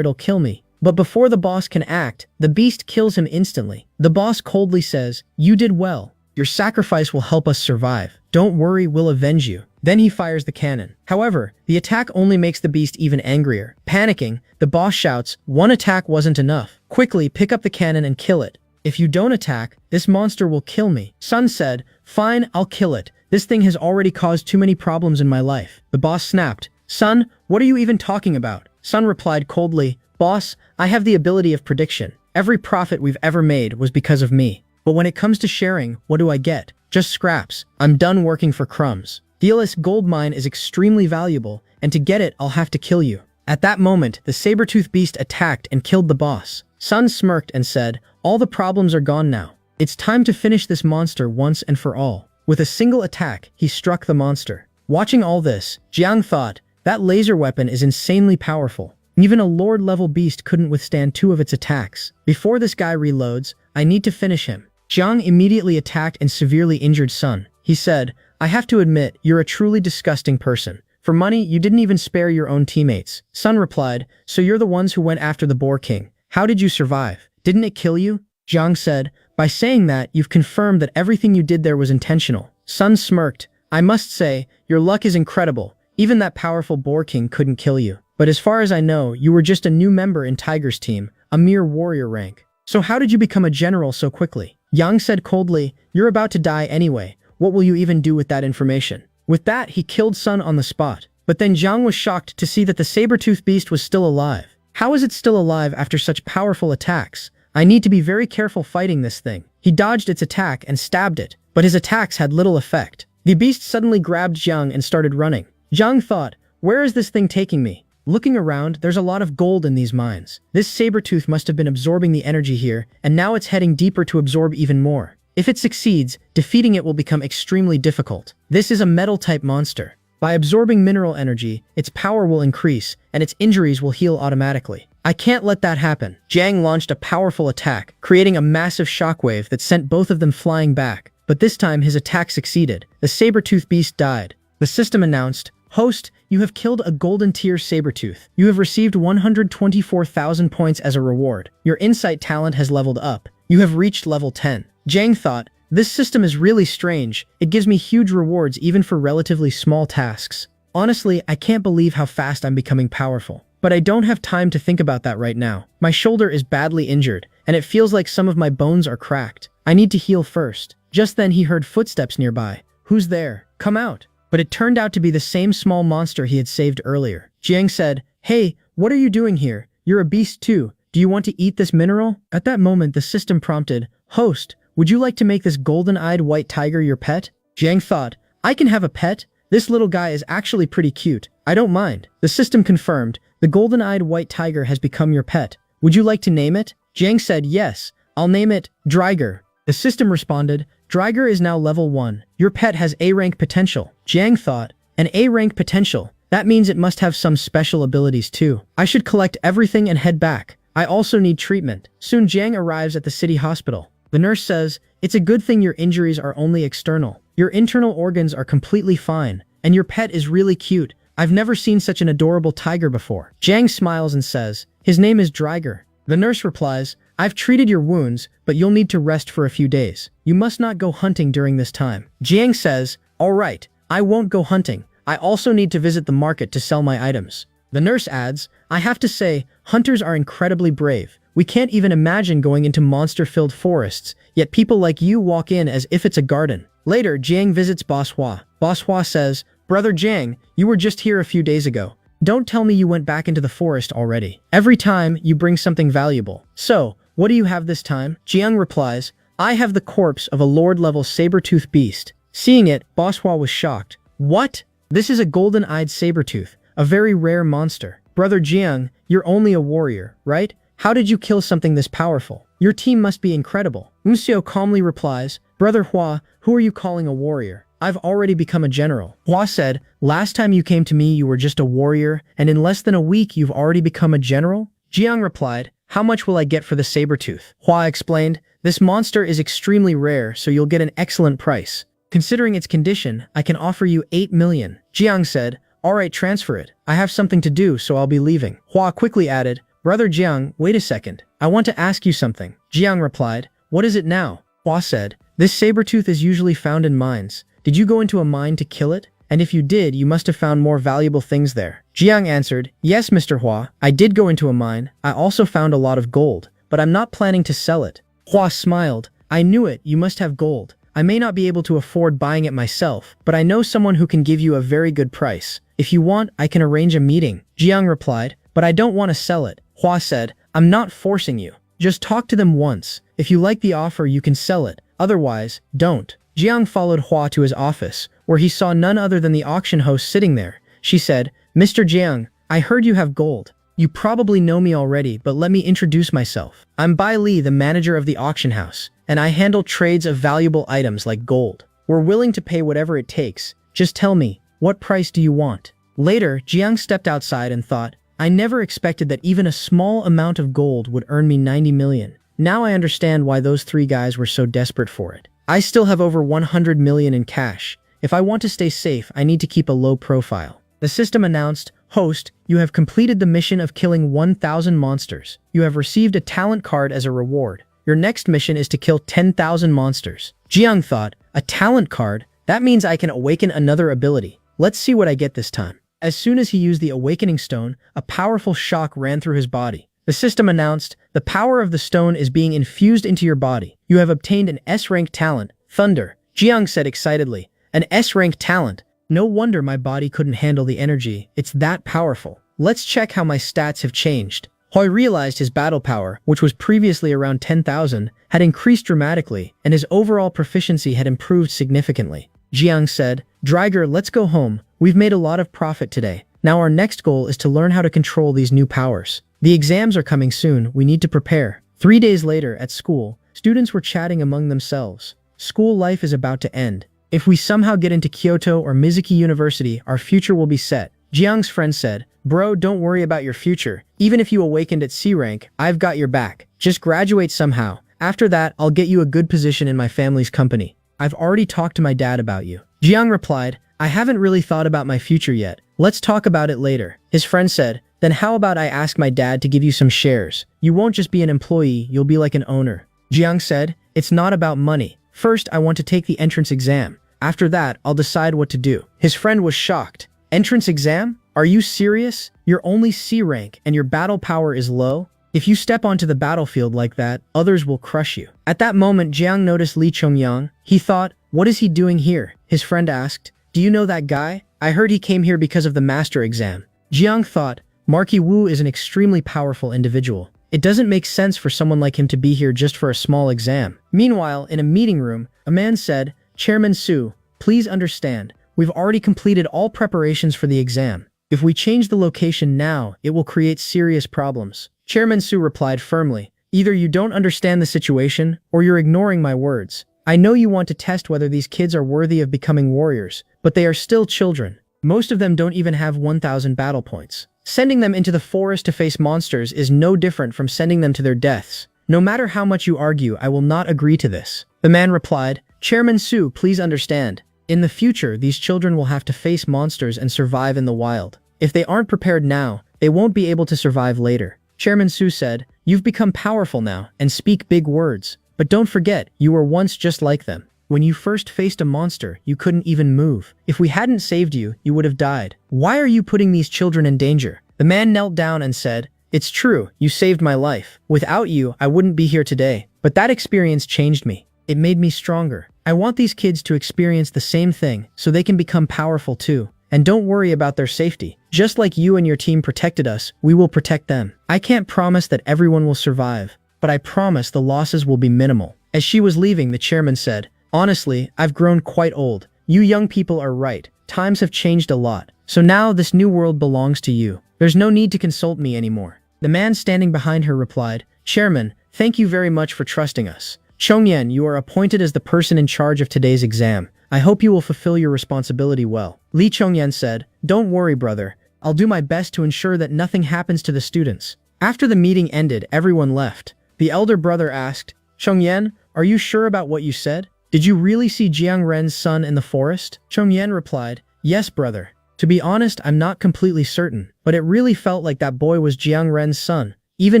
it'll kill me." But before the boss can act, the beast kills him instantly. The boss coldly says, "You did well. Your sacrifice will help us survive. Don't worry, we'll avenge you." Then he fires the cannon. However, the attack only makes the beast even angrier. Panicking, the boss shouts, "One attack wasn't enough. Quickly pick up the cannon and kill it. If you don't attack, this monster will kill me." Sun said, "Fine, I'll kill it. This thing has already caused too many problems in my life." The boss snapped, "Sun, what are you even talking about?" Sun replied coldly, "Boss, I have the ability of prediction. Every profit we've ever made was because of me. But when it comes to sharing, what do I get? Just scraps. I'm done working for crumbs. The LS gold mine is extremely valuable, and to get it, I'll have to kill you." At that moment, the saber-tooth beast attacked and killed the boss. Sun smirked and said, "All the problems are gone now. It's time to finish this monster once and for all." With a single attack, he struck the monster. Watching all this, Jiang thought, that laser weapon is insanely powerful. Even a lord-level beast couldn't withstand 2 of its attacks. Before this guy reloads, I need to finish him. Jiang immediately attacked and severely injured Sun. He said, "I have to admit, you're a truly disgusting person. For money, you didn't even spare your own teammates." Sun replied, "So you're the ones who went after the Boar King. How did you survive? Didn't it kill you?" Jiang said, "By saying that, you've confirmed that everything you did there was intentional." Sun smirked, "I must say, your luck is incredible. Even that powerful Boar King couldn't kill you. But as far as I know, you were just a new member in Tiger's team, a mere warrior rank. So how did you become a general so quickly?" Yang said coldly, "You're about to die anyway. What will you even do with that information?" With that, he killed Sun on the spot. But then Jiang was shocked to see that the saber-tooth beast was still alive. How is it still alive after such powerful attacks? I need to be very careful fighting this thing. He dodged its attack and stabbed it, but his attacks had little effect. The beast suddenly grabbed Jiang and started running. Jiang thought, "Where is this thing taking me?" Looking around, there's a lot of gold in these mines. This saber-tooth must have been absorbing the energy here, and now it's heading deeper to absorb even more. If it succeeds, defeating it will become extremely difficult. This is a metal-type monster. By absorbing mineral energy, its power will increase, and its injuries will heal automatically. I can't let that happen. Jiang launched a powerful attack, creating a massive shockwave that sent both of them flying back. But this time, his attack succeeded. The saber-tooth beast died. The system announced, "Host, you have killed a golden tier saber-tooth. You have received 124,000 points as a reward. Your insight talent has leveled up. You have reached level 10. Jiang thought, "This system is really strange. It gives me huge rewards even for relatively small tasks. Honestly, I can't believe how fast I'm becoming powerful. But I don't have time to think about that right now. My shoulder is badly injured, and it feels like some of my bones are cracked. I need to heal first." Just then he heard footsteps nearby. "Who's there? Come out." But it turned out to be the same small monster he had saved earlier. Jiang said, "Hey, what are you doing here? You're a beast too. Do you want to eat this mineral?" At that moment, the system prompted, "Host, would you like to make this golden-eyed white tiger your pet?" Jiang thought, "I can have a pet? This little guy is actually pretty cute. I don't mind." The system confirmed, "The golden-eyed white tiger has become your pet. Would you like to name it?" Jiang said, "Yes, I'll name it Driger." The system responded, "Driger is now level 1. Your pet has A-rank potential." Jiang thought, "An A-rank potential? That means it must have some special abilities too. I should collect everything and head back. I also need treatment." Soon Jiang arrives at the city hospital. The nurse says, "It's a good thing your injuries are only external. Your internal organs are completely fine, and your pet is really cute. I've never seen such an adorable tiger before." Jiang smiles and says, "His name is Driger." The nurse replies, "I've treated your wounds, but you'll need to rest for a few days. You must not go hunting during this time." Jiang says, "All right, I won't go hunting. I also need to visit the market to sell my items." The nurse adds, "I have to say, hunters are incredibly brave. We can't even imagine going into monster-filled forests, yet people like you walk in as if it's a garden." Later, Jiang visits Boss Hua. Boss Hua says, "Brother Jiang, you were just here a few days ago. Don't tell me you went back into the forest already. Every time, you bring something valuable. So, what do you have this time?" Jiang replies, "I have the corpse of a lord-level saber-tooth beast. Seeing it, Boss Hua was shocked. What? This is a golden-eyed saber-tooth, a very rare monster. Brother Jiang, you're only a warrior, right? How did you kill something this powerful? Your team must be incredible. Museo calmly replies, Brother Hua, who are you calling a warrior? I've already become a general. Hua said, last time you came to me you were just a warrior, and in less than a week you've already become a general? Jiang replied, how much will I get for the saber-tooth? Hua explained, this monster is extremely rare, so you'll get an excellent price. Considering its condition, I can offer you 8 million. Jiang said, alright, transfer it. I have something to do, so I'll be leaving. Hua quickly added, Brother Jiang, wait a second. I want to ask you something. Jiang replied, what is it now? Hua said, this saber-tooth is usually found in mines. Did you go into a mine to kill it? And if you did, you must have found more valuable things there. Jiang answered, yes, Mr. Hua, I did go into a mine. I also found a lot of gold, but I'm not planning to sell it. Hua smiled, I knew it, you must have gold. I may not be able to afford buying it myself, but I know someone who can give you a very good price. If you want, I can arrange a meeting. Jiang replied, but I don't want to sell it. Hua said, I'm not forcing you. Just talk to them once. If you like the offer, you can sell it. Otherwise, don't. Jiang followed Hua to his office, where he saw none other than the auction host sitting there. She said, Mr. Jiang, I heard you have gold. You probably know me already, but let me introduce myself. I'm Bai Li, the manager of the auction house, and I handle trades of valuable items like gold. We're willing to pay whatever it takes. Just tell me, what price do you want? Later, Jiang stepped outside and thought, I never expected that even a small amount of gold would earn me 90 million. Now I understand why those three guys were so desperate for it. I still have over 100 million in cash. If I want to stay safe, I need to keep a low profile. The system announced, Host, you have completed the mission of killing 1,000 monsters. You have received a talent card as a reward. Your next mission is to kill 10,000 monsters. Jiang thought, a talent card? That means I can awaken another ability. Let's see what I get this time. As soon as he used the awakening stone, a powerful shock ran through his body. The system announced, the power of the stone is being infused into your body. You have obtained an S-rank talent, Thunder. Jiang said excitedly, an S-rank talent. No wonder my body couldn't handle the energy. It's that powerful. Let's check how my stats have changed. Hoi realized his battle power, which was previously around 10,000, had increased dramatically, and his overall proficiency had improved significantly. Jiang said, Dreiger, let's go home. We've made a lot of profit today. Now our next goal is to learn how to control these new powers. The exams are coming soon. We need to prepare. 3 days later, at school, students were chatting among themselves. School life is about to end. If we somehow get into Kyoto or Mizuki University, our future will be set. Jiang's friend said, Bro, don't worry about your future. Even if you awakened at C rank, I've got your back. Just graduate somehow. After that, I'll get you a good position in my family's company. I've already talked to my dad about you. Jiang replied, I haven't really thought about my future yet. Let's talk about it later. His friend said, then how about I ask my dad to give you some shares? You won't just be an employee, you'll be like an owner. Jiang said, it's not about money. First, I want to take the entrance exam. After that, I'll decide what to do. His friend was shocked. Entrance exam? Are you serious? You're only C rank and your battle power is low? If you step onto the battlefield like that, others will crush you. At that moment, Jiang noticed Li Chongyang. He thought, what is he doing here? His friend asked, do you know that guy? I heard he came here because of the master exam. Jiang thought, Marky Wu is an extremely powerful individual. It doesn't make sense for someone like him to be here just for a small exam. Meanwhile, in a meeting room, a man said, Chairman Su, please understand, we've already completed all preparations for the exam. If we change the location now, it will create serious problems. Chairman Su replied firmly, either you don't understand the situation, or you're ignoring my words. I know you want to test whether these kids are worthy of becoming warriors, but they are still children. Most of them don't even have 1,000 battle points. Sending them into the forest to face monsters is no different from sending them to their deaths. No matter how much you argue, I will not agree to this. The man replied, Chairman Su, please understand. In the future, these children will have to face monsters and survive in the wild. If they aren't prepared now, they won't be able to survive later. Chairman Su said, you've become powerful now and speak big words. But don't forget, you were once just like them. When you first faced a monster, you couldn't even move. If we hadn't saved you, you would have died. Why are you putting these children in danger? The man knelt down and said, it's true, you saved my life. Without you, I wouldn't be here today. But that experience changed me. It made me stronger. I want these kids to experience the same thing, so they can become powerful too. And don't worry about their safety. Just like you and your team protected us, we will protect them. I can't promise that everyone will survive, but I promise the losses will be minimal. As she was leaving, the chairman said, Honestly, I've grown quite old. You young people are right. Times have changed a lot. So now this new world belongs to you. There's no need to consult me anymore. The man standing behind her replied, Chairman, thank you very much for trusting us. Chongyan, you are appointed as the person in charge of today's exam. I hope you will fulfill your responsibility well. Li Chongyan said, Don't worry, brother. I'll do my best to ensure that nothing happens to the students. After the meeting ended, everyone left. The elder brother asked, Chongyan, are you sure about what you said? Did you really see Jiang Ren's son in the forest? Chongyan replied, Yes, brother. To be honest, I'm not completely certain, but it really felt like that boy was Jiang Ren's son. Even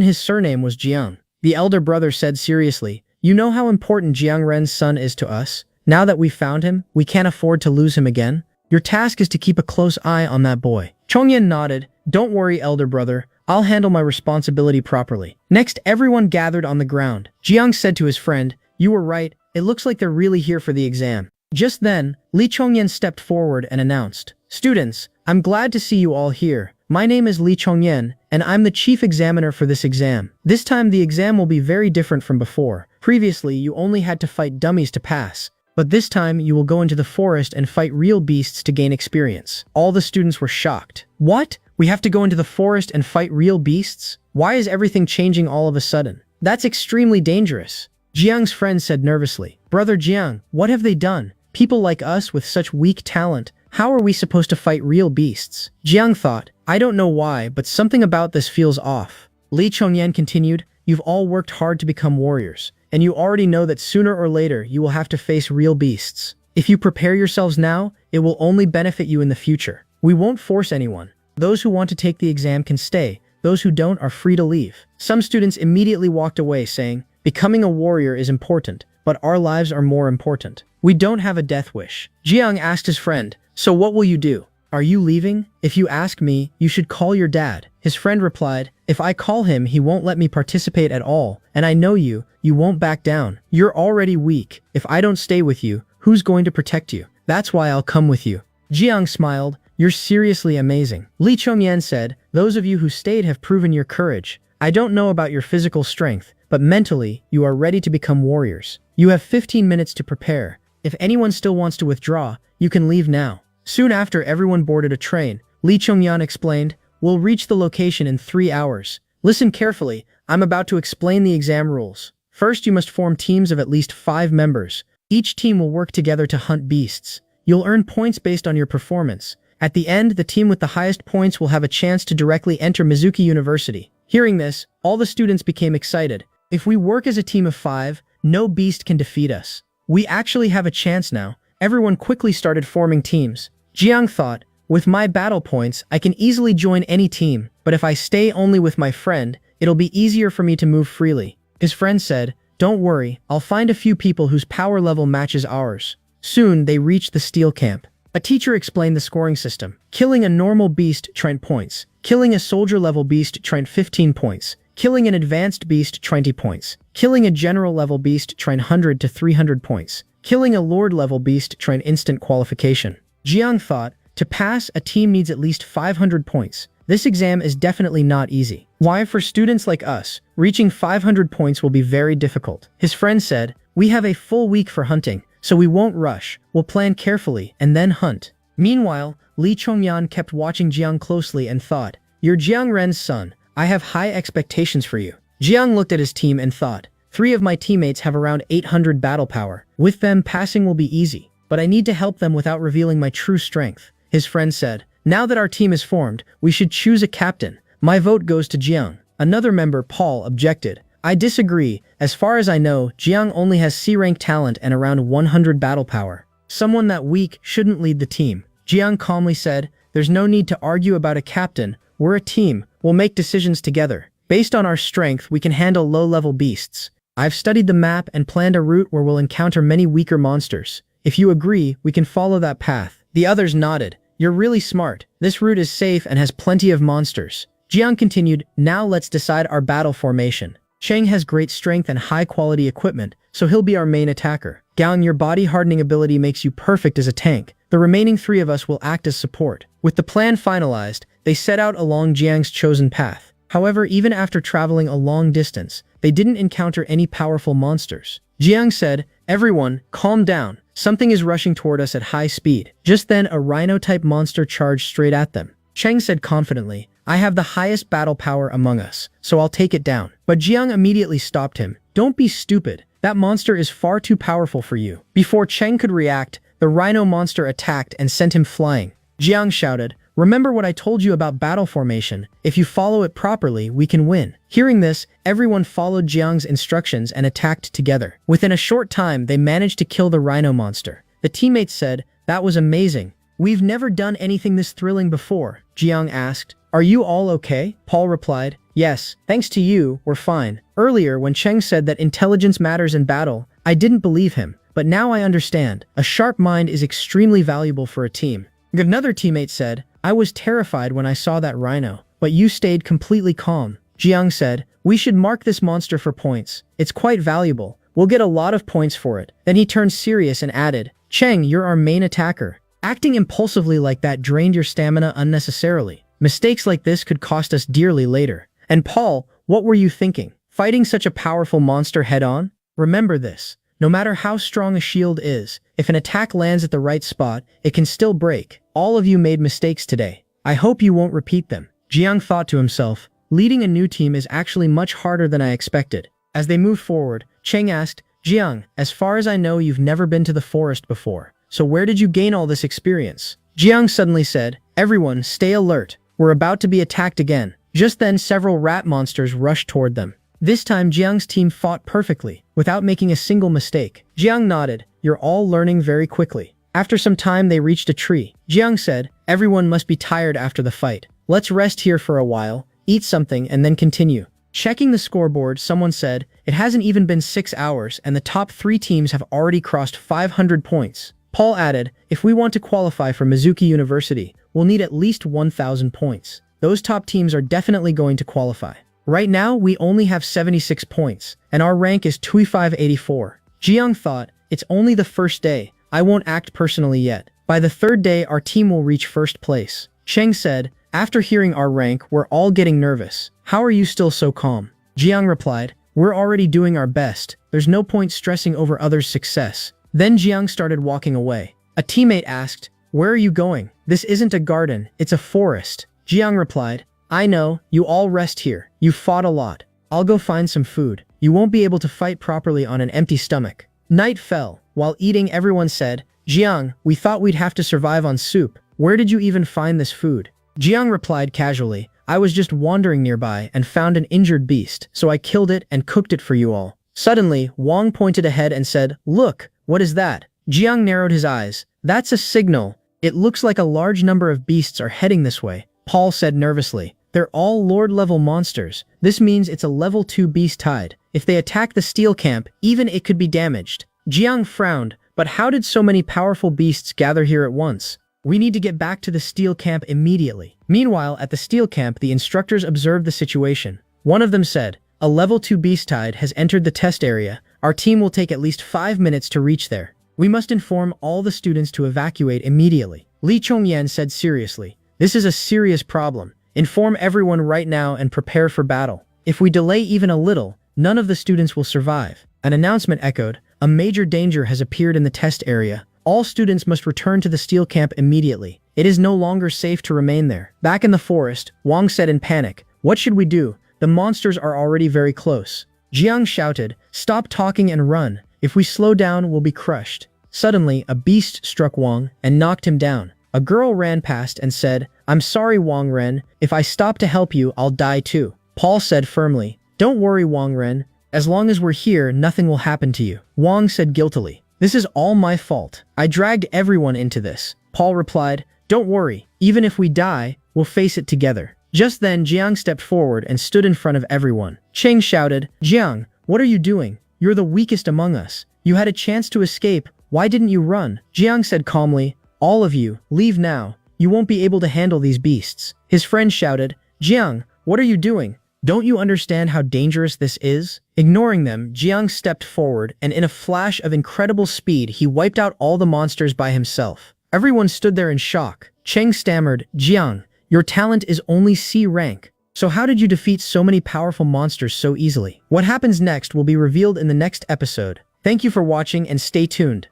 his surname was Jiang. The elder brother said seriously, You know how important Jiang Ren's son is to us? Now that we've found him, we can't afford to lose him again. Your task is to keep a close eye on that boy. Chongyan nodded. Don't worry, elder brother. I'll handle my responsibility properly. Next, everyone gathered on the ground. Jiang said to his friend, You were right. It looks like they're really here for the exam. Just then, Li Chongyan stepped forward and announced, Students, I'm glad to see you all here. My name is Li Chongyan, and I'm the chief examiner for this exam. This time the exam will be very different from before. Previously, you only had to fight dummies to pass. But this time, you will go into the forest and fight real beasts to gain experience. All the students were shocked. What? We have to go into the forest and fight real beasts? Why is everything changing all of a sudden? That's extremely dangerous. Jiang's friend said nervously. Brother Jiang, what have they done? People like us with such weak talent, how are we supposed to fight real beasts? Jiang thought, I don't know why, but something about this feels off. Li Chongyan continued, You've all worked hard to become warriors, and you already know that sooner or later you will have to face real beasts. If you prepare yourselves now, it will only benefit you in the future. We won't force anyone. Those who want to take the exam can stay. Those who don't are free to leave. Some students immediately walked away saying, Becoming a warrior is important, but our lives are more important. We don't have a death wish. Jiang asked his friend, So what will you do? Are you leaving? If you ask me, you should call your dad. His friend replied, If I call him, he won't let me participate at all. And I know you won't back down. You're already weak. If I don't stay with you, who's going to protect you? That's why I'll come with you. Jiang smiled, You're seriously amazing. Li Chongyan said, Those of you who stayed have proven your courage. I don't know about your physical strength, but mentally, you are ready to become warriors. You have 15 minutes to prepare. If anyone still wants to withdraw, you can leave now. Soon after everyone boarded a train, Li Chongyan explained, We'll reach the location in 3 hours. Listen carefully, I'm about to explain the exam rules. First, you must form teams of at least 5 members. Each team will work together to hunt beasts. You'll earn points based on your performance. At the end, the team with the highest points will have a chance to directly enter Mizuki University. Hearing this, all the students became excited. If we work as a team of 5, no beast can defeat us. We actually have a chance now. Everyone quickly started forming teams. Jiang thought, With my battle points, I can easily join any team, but if I stay only with my friend, it'll be easier for me to move freely. His friend said, Don't worry, I'll find a few people whose power level matches ours. Soon, they reached the steel camp. A teacher explained the scoring system. Killing a normal beast trained points. Killing a soldier-level beast trained 15 points. Killing an advanced beast 20 points. Killing a general-level beast trained 100 to 300 points. Killing a lord-level beast trained instant qualification. Jiang thought, to pass, a team needs at least 500 points. This exam is definitely not easy. Why, for students like us, reaching 500 points will be very difficult. His friend said, We have a full week for hunting, so we won't rush. We'll plan carefully and then hunt. Meanwhile, Li Chongyan kept watching Jiang closely and thought, You're Jiang Ren's son. I have high expectations for you. Jiang looked at his team and thought, 3 of my teammates have around 800 battle power. With them, passing will be easy, but I need to help them without revealing my true strength. His friend said, Now that our team is formed, we should choose a captain. My vote goes to Jiang. Another member, Paul, objected. I disagree. As far as I know, Jiang only has C-rank talent and around 100 battle power. Someone that weak shouldn't lead the team. Jiang calmly said, There's no need to argue about a captain. We're a team. We'll make decisions together. Based on our strength, we can handle low-level beasts. I've studied the map and planned a route where we'll encounter many weaker monsters. If you agree, we can follow that path. The others nodded. You're really smart. This route is safe and has plenty of monsters. Jiang continued, Now let's decide our battle formation. Cheng has great strength and high-quality equipment, so he'll be our main attacker. Gaon, your body hardening ability makes you perfect as a tank. The remaining 3 of us will act as support. With the plan finalized, they set out along Jiang's chosen path. However, even after traveling a long distance, they didn't encounter any powerful monsters. Jiang said, Everyone, calm down. Something is rushing toward us at high speed. Just then, a rhino-type monster charged straight at them. Cheng said confidently, I have the highest battle power among us, so I'll take it down. But Jiang immediately stopped him. Don't be stupid. That monster is far too powerful for you. Before Cheng could react, the rhino monster attacked and sent him flying. Jiang shouted, remember what I told you about battle formation. If you follow it properly, we can win. Hearing this, everyone followed Jiang's instructions and attacked together. Within a short time, they managed to kill the rhino monster. The teammates said, that was amazing. We've never done anything this thrilling before. Jiang asked, are you all okay? Paul replied, yes, thanks to you, we're fine. Earlier, when Cheng said that intelligence matters in battle, I didn't believe him. But now I understand. A sharp mind is extremely valuable for a team. Another teammate said, I was terrified when I saw that rhino, but you stayed completely calm. Jiang said, we should mark this monster for points. It's quite valuable. We'll get a lot of points for it. Then he turned serious and added, Cheng, you're our main attacker. Acting impulsively like that drained your stamina unnecessarily. Mistakes like this could cost us dearly later. And Paul, what were you thinking? Fighting such a powerful monster head-on? Remember this. No matter how strong a shield is, if an attack lands at the right spot, it can still break. All of you made mistakes today. I hope you won't repeat them. Jiang thought to himself, leading a new team is actually much harder than I expected. As they moved forward, Cheng asked, Jiang, as far as I know, you've never been to the forest before. So where did you gain all this experience? Jiang suddenly said, everyone, stay alert. We're about to be attacked again. Just then, several rat monsters rushed toward them. This time, Jiang's team fought perfectly, without making a single mistake. Jiang nodded, you're all learning very quickly. After some time, they reached a tree. Jiang said, everyone must be tired after the fight. Let's rest here for a while, eat something, and then continue. Checking the scoreboard, someone said, it hasn't even been 6 hours, and the top 3 teams have already crossed 500 points. Paul added, if we want to qualify for Mizuki University, we'll need at least 1,000 points. Those top teams are definitely going to qualify. Right now, we only have 76 points, and our rank is 2584. Jiang thought, it's only the first day. I won't act personally yet. By the 3rd day, our team will reach 1st place. Cheng said, after hearing our rank, we're all getting nervous. How are you still so calm? Jiang replied, we're already doing our best. There's no point stressing over others' success. Then Jiang started walking away. A teammate asked, where are you going? This isn't a garden, it's a forest. Jiang replied, I know, you all rest here. You fought a lot. I'll go find some food. You won't be able to fight properly on an empty stomach. Night fell. While eating, everyone said, Jiang, we thought we'd have to survive on soup. Where did you even find this food? Jiang replied casually, I was just wandering nearby and found an injured beast, so I killed it and cooked it for you all. Suddenly, Wang pointed ahead and said, look, what is that? Jiang narrowed his eyes. That's a signal. It looks like a large number of beasts are heading this way. Paul said nervously. They're all Lord-level monsters. This means it's a level 2 beast tide. If they attack the steel camp, even it could be damaged. Jiang frowned, but how did so many powerful beasts gather here at once? We need to get back to the steel camp immediately. Meanwhile, at the steel camp, the instructors observed the situation. One of them said, a level 2 beast tide has entered the test area. Our team will take at least 5 minutes to reach there. We must inform all the students to evacuate immediately. Li Chongyan said seriously, this is a serious problem. Inform everyone right now and prepare for battle. If we delay even a little, none of the students will survive. An announcement echoed, a major danger has appeared in the test area. All students must return to the steel camp immediately. It is no longer safe to remain there. Back in the forest, Wang said in panic, what should we do? The monsters are already very close. Jiang shouted, stop talking and run. If we slow down, we'll be crushed. Suddenly, a beast struck Wang and knocked him down. A girl ran past and said, I'm sorry, Wang Ren. If I stop to help you, I'll die too. Paul said firmly, don't worry, Wang Ren. As long as we're here, nothing will happen to you. Wang said guiltily, this is all my fault. I dragged everyone into this. Paul replied, don't worry. Even if we die, we'll face it together. Just then, Jiang stepped forward and stood in front of everyone. Cheng shouted, Jiang, what are you doing? You're the weakest among us. You had a chance to escape. Why didn't you run? Jiang said calmly, all of you, leave now. You won't be able to handle these beasts. His friend shouted, Jiang, what are you doing? Don't you understand how dangerous this is? Ignoring them, Jiang stepped forward, and in a flash of incredible speed, he wiped out all the monsters by himself. Everyone stood there in shock. Cheng stammered, Jiang, your talent is only C rank. So how did you defeat so many powerful monsters so easily? What happens next will be revealed in the next episode. Thank you for watching and stay tuned.